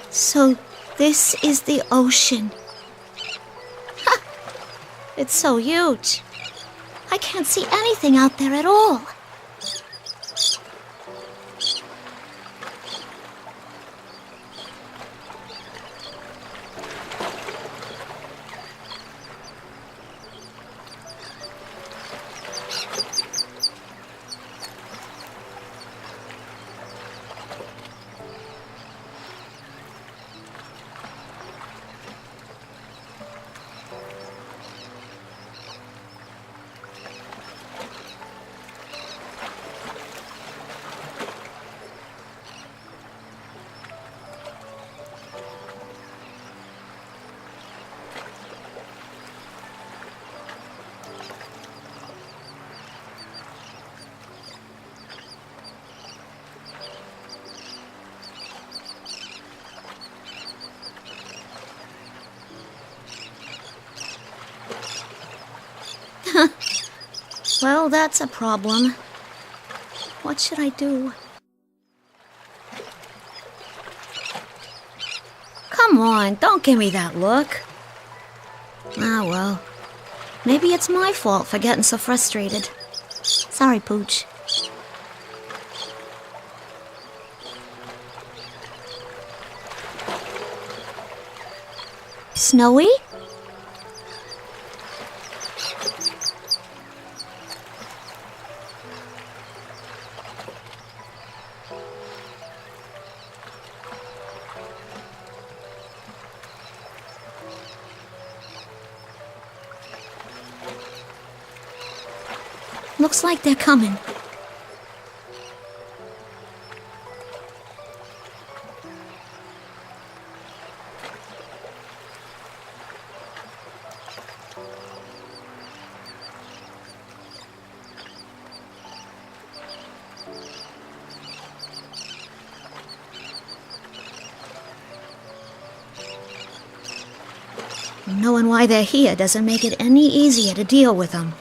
So this is the ocean. Ha! It's so huge. I can't see anything out there at all. Well, that's a problem. What should I do? Come on, don't give me that look. Ah, well. Maybe it's my fault for getting so frustrated. Sorry, Pooch. Snowy? Looks like they're coming. Knowing why they're here doesn't make it any easier to deal with them.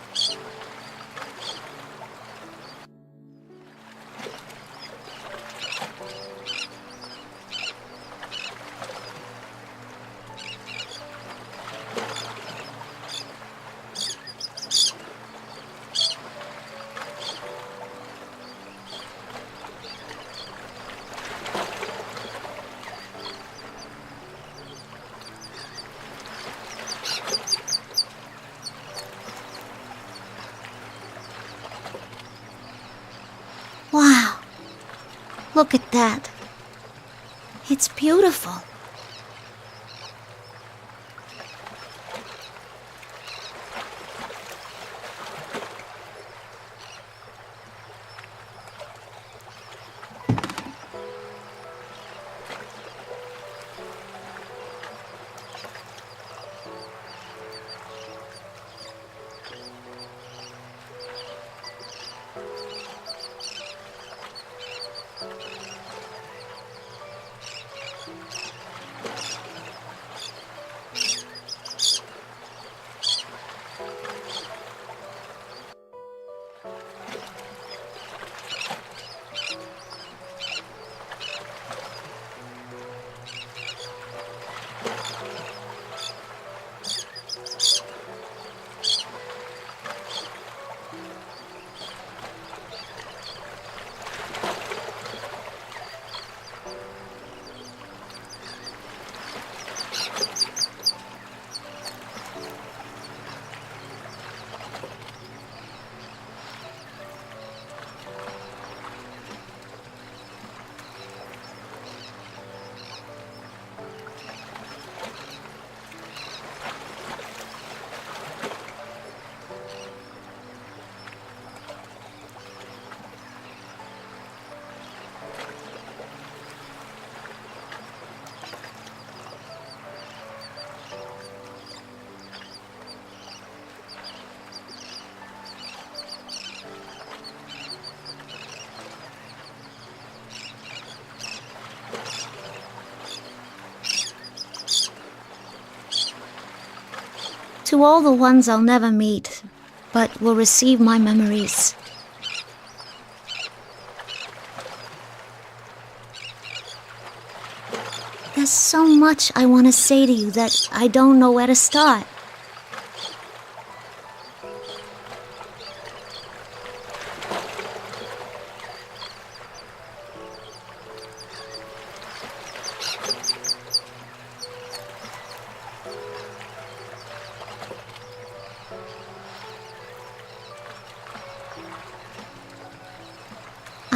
Wow. Look at that. It's beautiful. To all the ones I'll never meet, but will receive my memories. There's so much I want to say to you that I don't know where to start.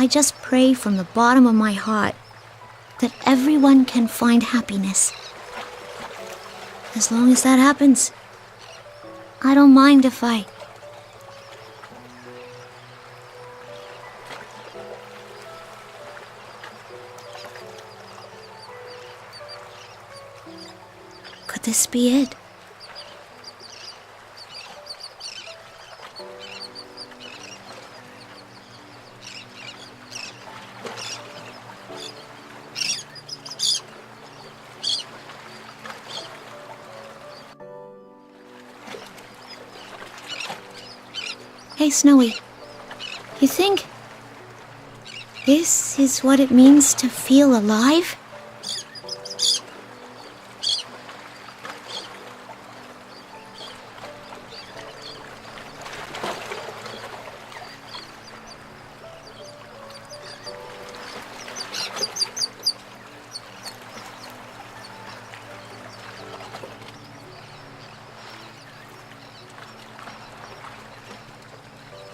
I just pray from the bottom of my heart that everyone can find happiness. As long as that happens, I don't mind if I... Could this be it? Hey, Snowy, you think this is what it means to feel alive?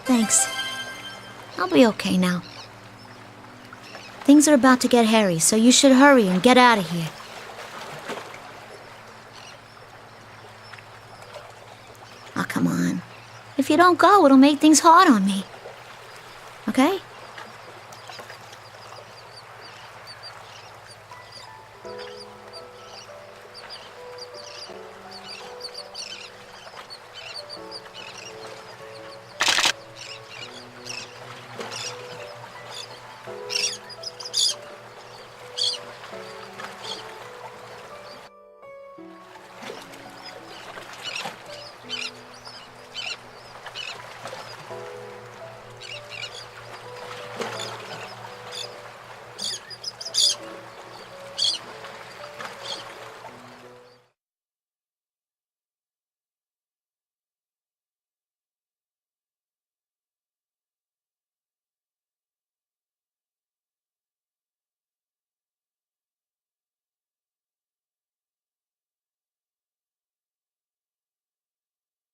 Thanks. I'll be okay now. Things are about to get hairy, so you should hurry and get out of here. Oh, come on. If you don't go, it'll make things hard on me. Okay?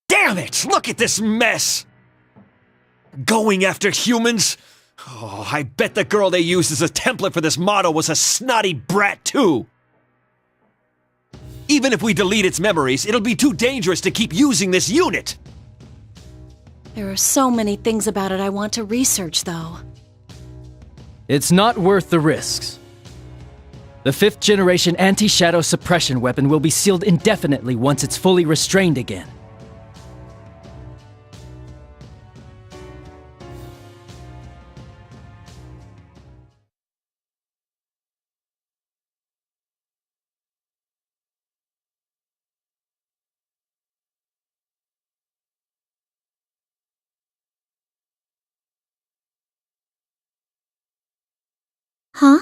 Damn it! Look at this mess! Going after humans? Oh, I bet the girl they used as a template for this model was a snotty brat too! Even if we delete its memories, it'll be too dangerous to keep using this unit! There are so many things about it I want to research, though. It's not worth the risks. The 5th generation anti-shadow suppression weapon will be sealed indefinitely once it's fully restrained again. Huh?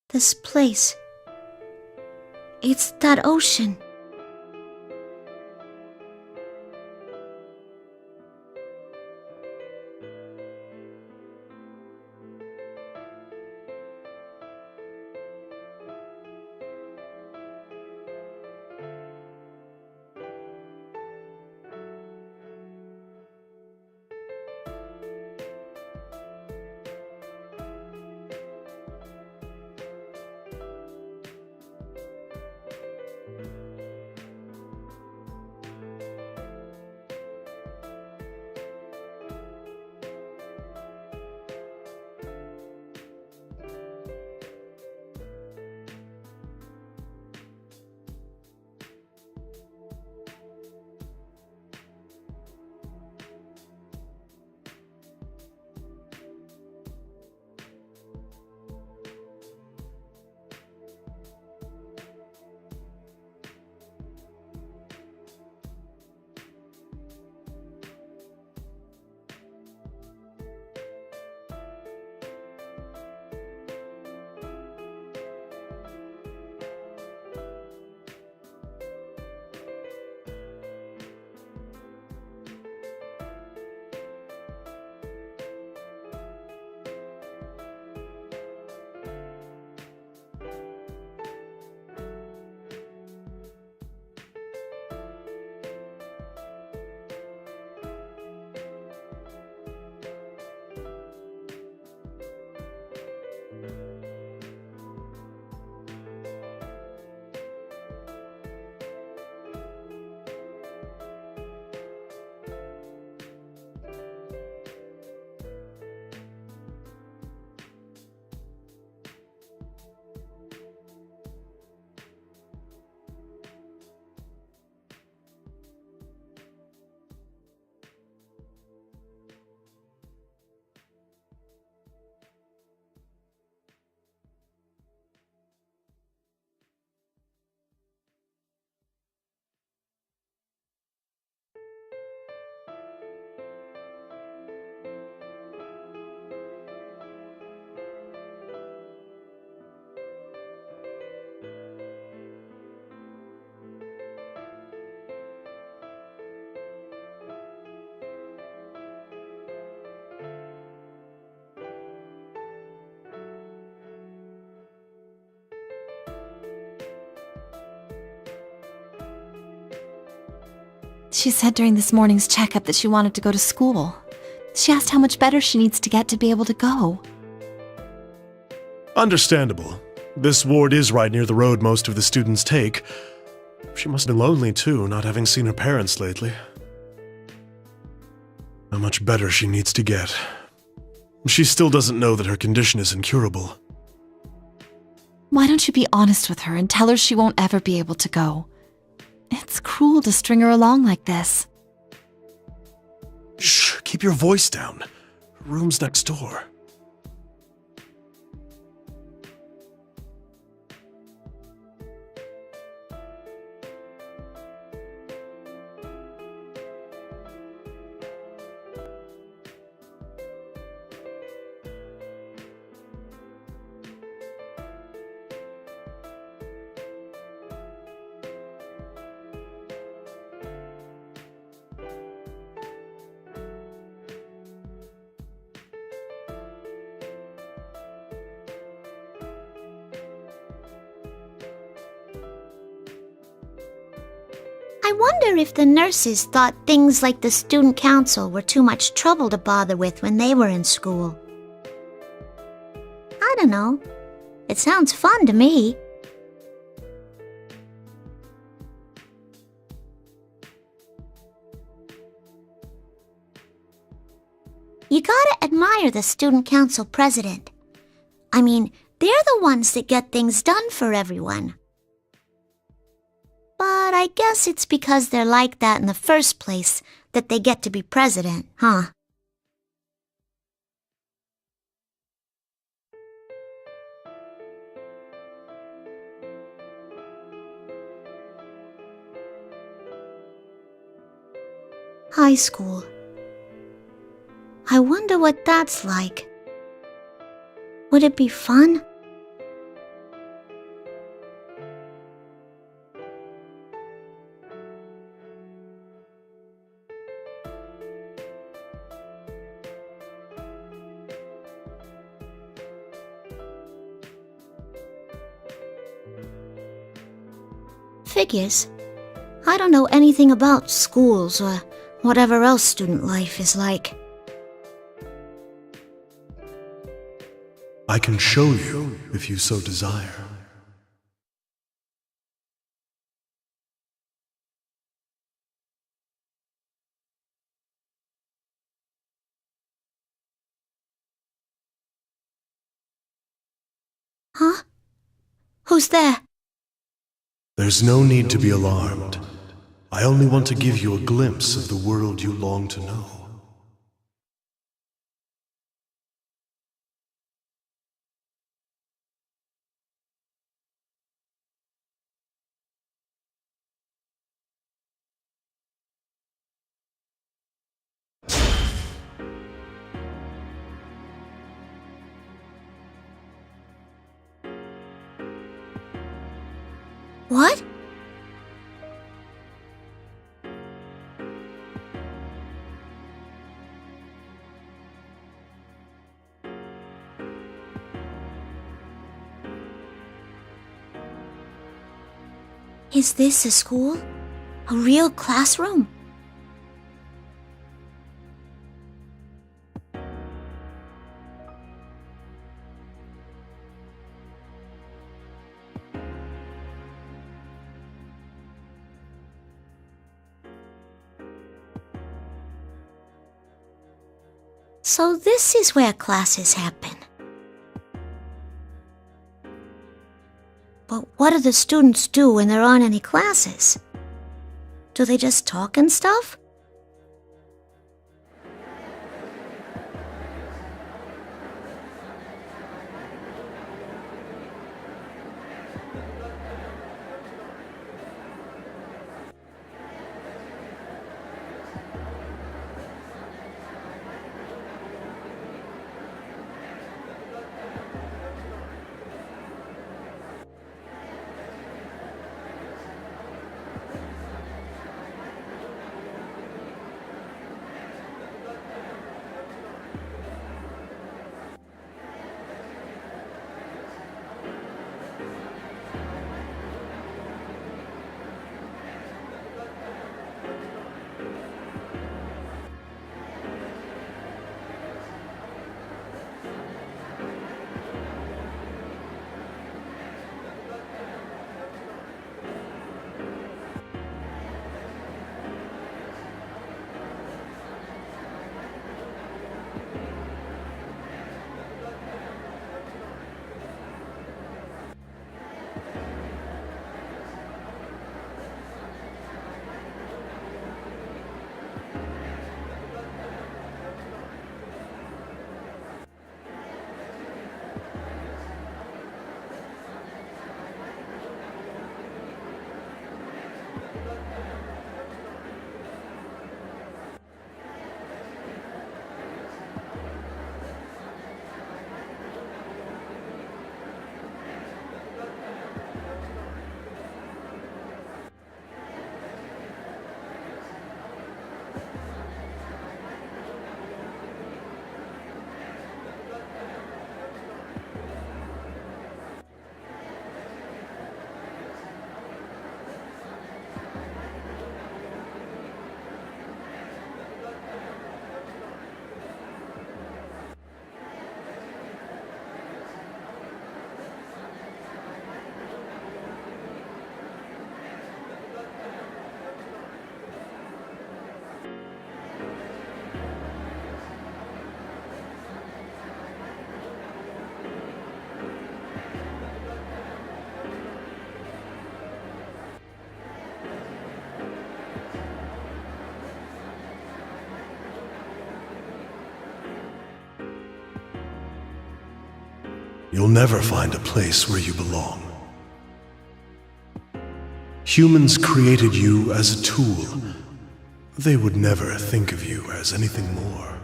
This place. It's that ocean. She said during this morning's checkup that she wanted to go to school. She asked how much better she needs to get to be able to go. Understandable. This ward is right near the road most of the students take. She must have been lonely too, not having seen her parents lately. How much better she needs to get. She still doesn't know that her condition is incurable. Why don't you be honest with her and tell her she won't ever be able to go? It's cruel to string her along like this. Shh, keep your voice down. Her room's next door. I wonder if the nurses thought things like the student council were too much trouble to bother with when they were in school. I don't know. It sounds fun to me. You gotta admire the student council president. I mean, they're the ones that get things done for everyone. But I guess it's because they're like that in the first place that they get to be president, huh? High school. I wonder what that's like. Would it be fun? Figures. I don't know anything about schools or whatever else student life is like. I can show you if you so desire. Huh? Who's there? There's no need to be alarmed. I only want to give you a glimpse of the world you long to know. What? Is this a school? A real classroom? So this is where classes happen. But what do the students do when there aren't any classes? Do they just talk and stuff? You'll never find a place where you belong. Humans created you as a tool. They would never think of you as anything more.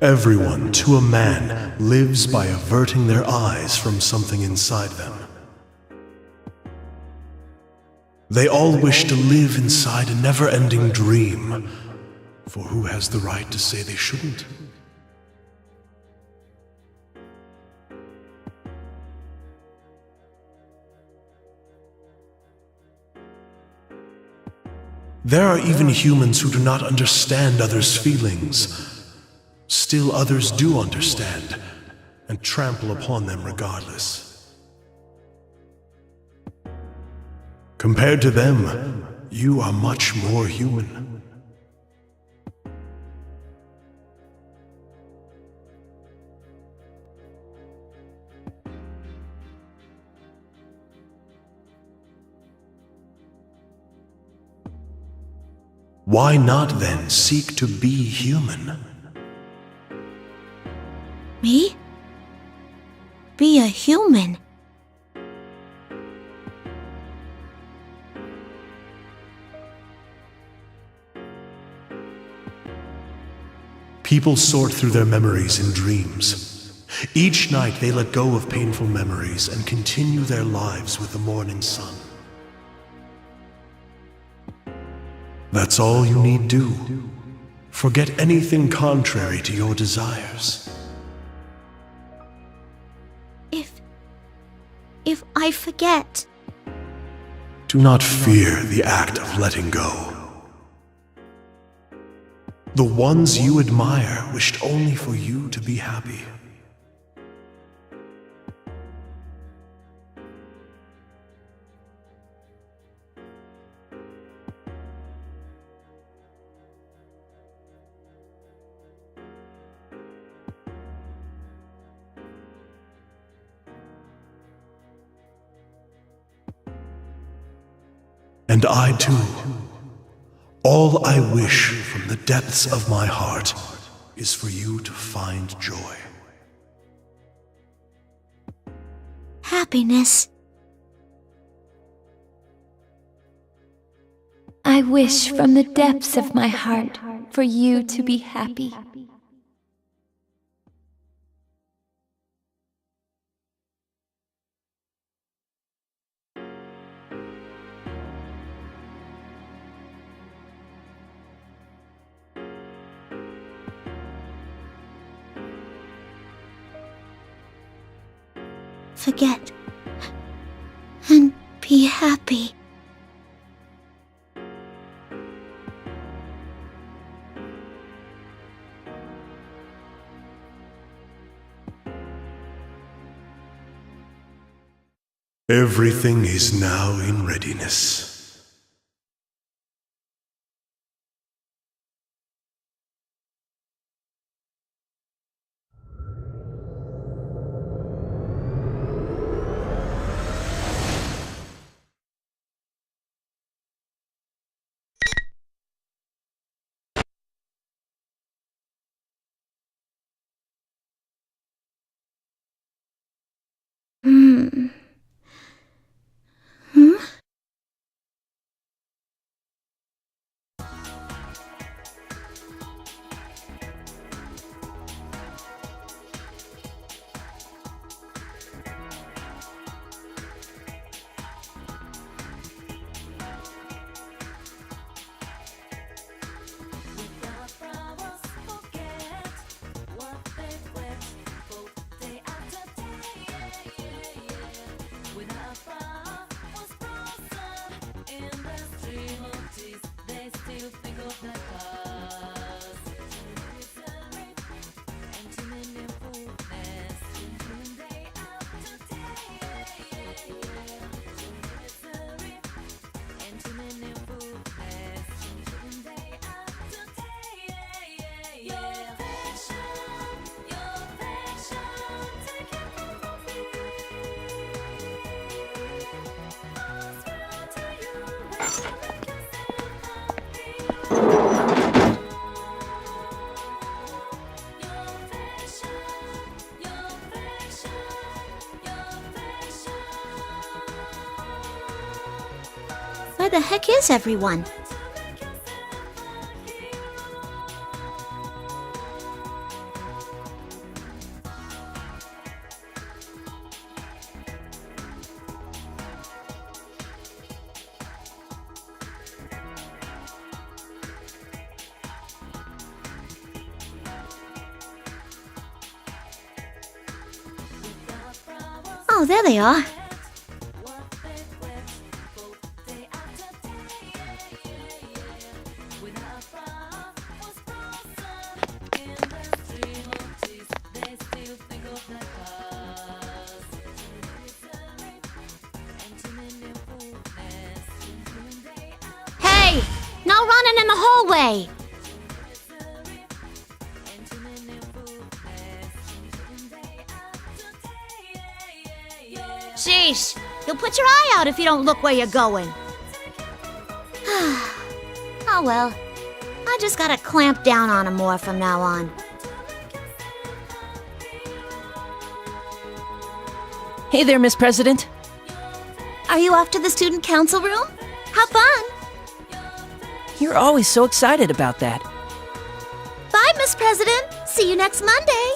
Everyone, to a man, lives by averting their eyes from something inside them. They all wish to live inside a never-ending dream. For who has the right to say they shouldn't? There are even humans who do not understand others' feelings. Still others do understand, and trample upon them regardless. Compared to them, you are much more human. Why not then seek to be human? Me? Be a human? People sort through their memories in dreams. Each night they let go of painful memories and continue their lives with the morning sun. That's all you need do. Forget anything contrary to your desires. If I forget... Do not fear the act of letting go. The ones you admire wished only for you to be happy. And I too. All I wish from the depths of my heart is for you to find joy. Happiness. I wish from the depths of my heart for you to be happy. Forget and be happy. Everything is now in readiness. Where the heck is everyone? Oh, there they are. Hey! No running in the hallway! Sheesh! You'll put your eye out if you don't look where you're going. Oh well. I just gotta clamp down on him more from now on. Hey there, Miss President. Are you off to the student council room? How fun! You're always so excited about that. Bye, Miss President. See you next Monday.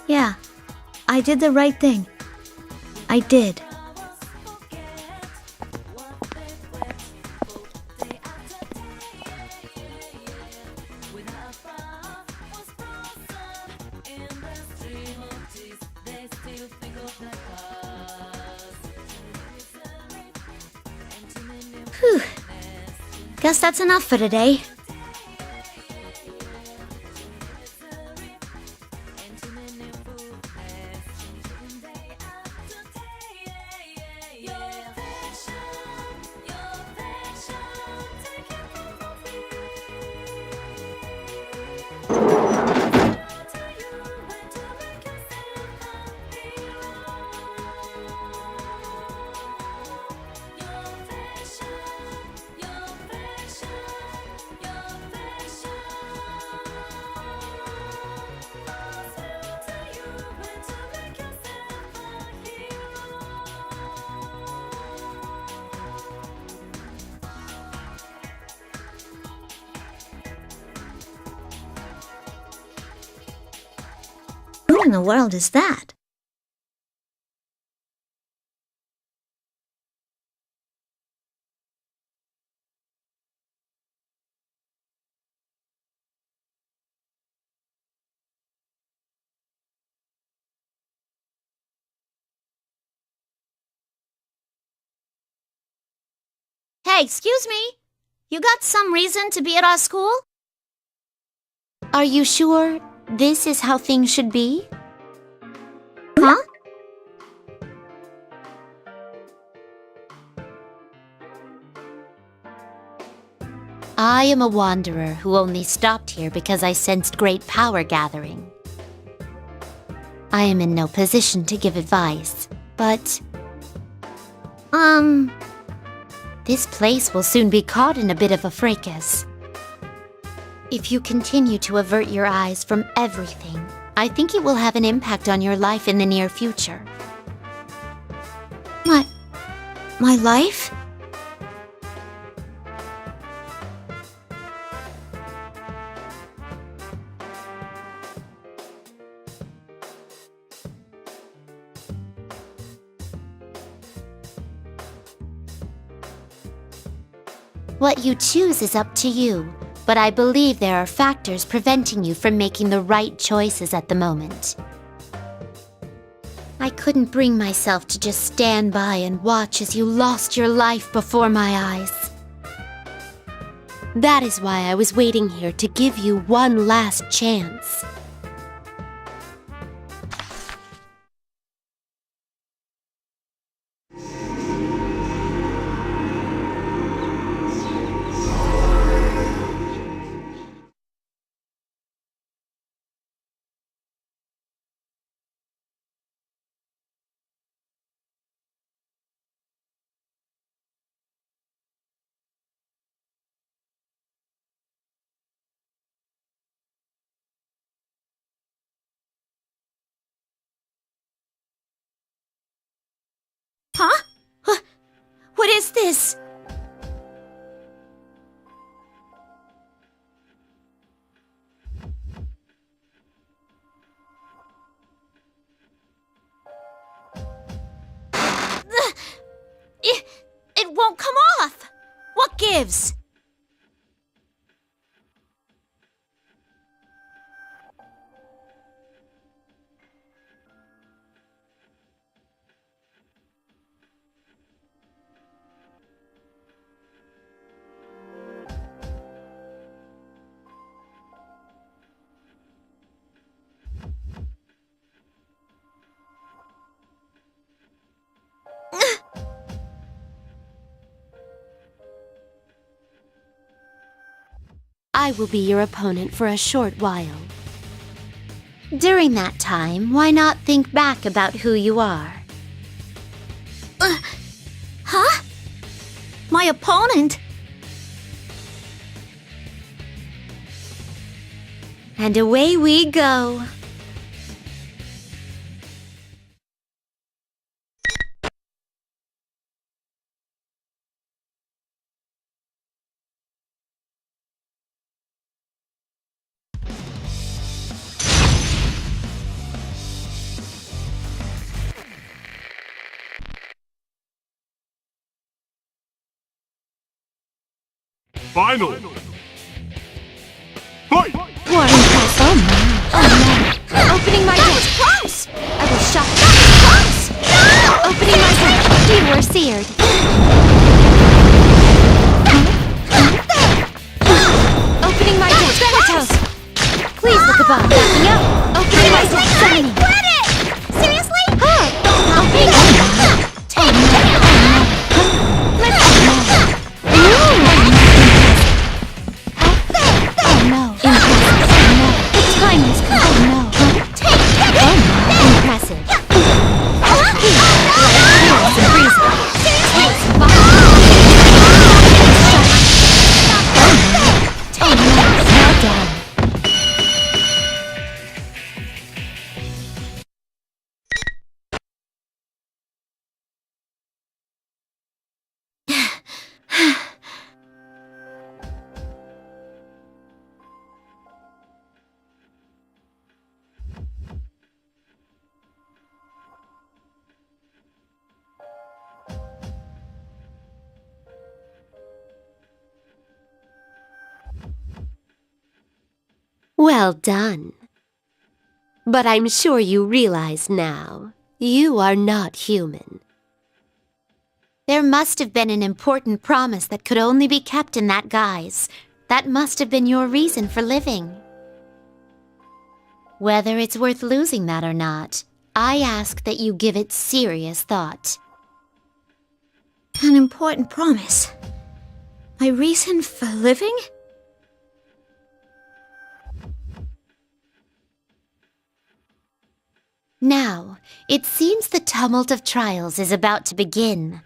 Yeah, I did the right thing. I did. Whew. Guess that's enough for today. What in the world is that? Hey, excuse me. You got some reason to be at our school? Are you sure this is how things should be? Huh? I am a wanderer who only stopped here because I sensed great power gathering. I am in no position to give advice, but... This place will soon be caught in a bit of a fracas. If you continue to avert your eyes from everything, I think it will have an impact on your life in the near future. My life? What you choose is up to you, but I believe there are factors preventing you from making the right choices at the moment. I couldn't bring myself to just stand by and watch as you lost your life before my eyes. That is why I was waiting here to give you one last chance. this? It won't come off! What gives? I will be your opponent for a short while. During that time, why not think back about who you are? Huh? My opponent? And away we go. Final! Fight! War impress. Oh no. Opening my door. Close! I will shock. Close! No! Opening my door. You were seared. Opening my door. Thanatos. Please look above. Backing up. Opening my door. Summoning. Quit it! Seriously? Opening. Time has come. Oh no. Impressive. Well done. Well done. But I'm sure you realize now, you are not human. There must have been an important promise that could only be kept in that guise. That must have been your reason for living. Whether it's worth losing that or not, I ask that you give it serious thought. An important promise? My reason for living? Now, it seems the tumult of trials is about to begin.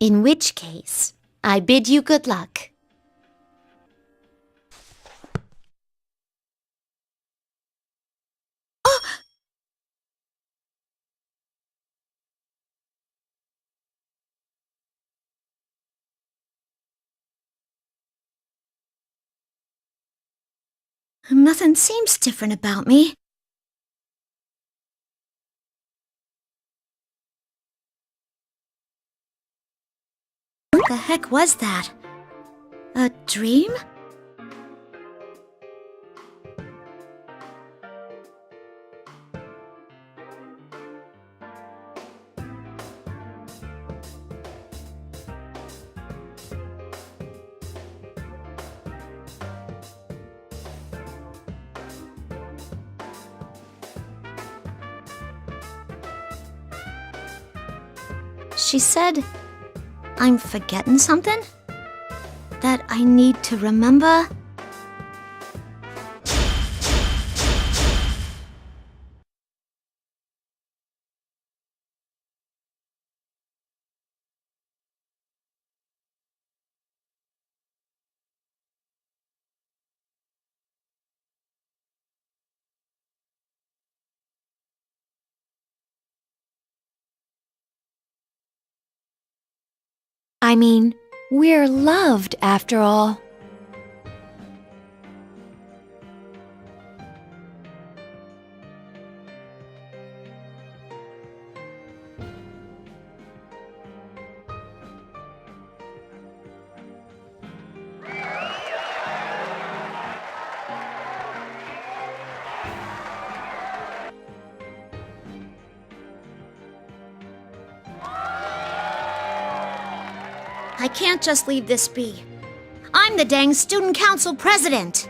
In which case, I bid you good luck. Nothing seems different about me. What the heck was that? A dream? She said, I'm forgetting something? That I need to remember? I mean, we're loved after all. I can't just leave this be. I'm the dang student council president.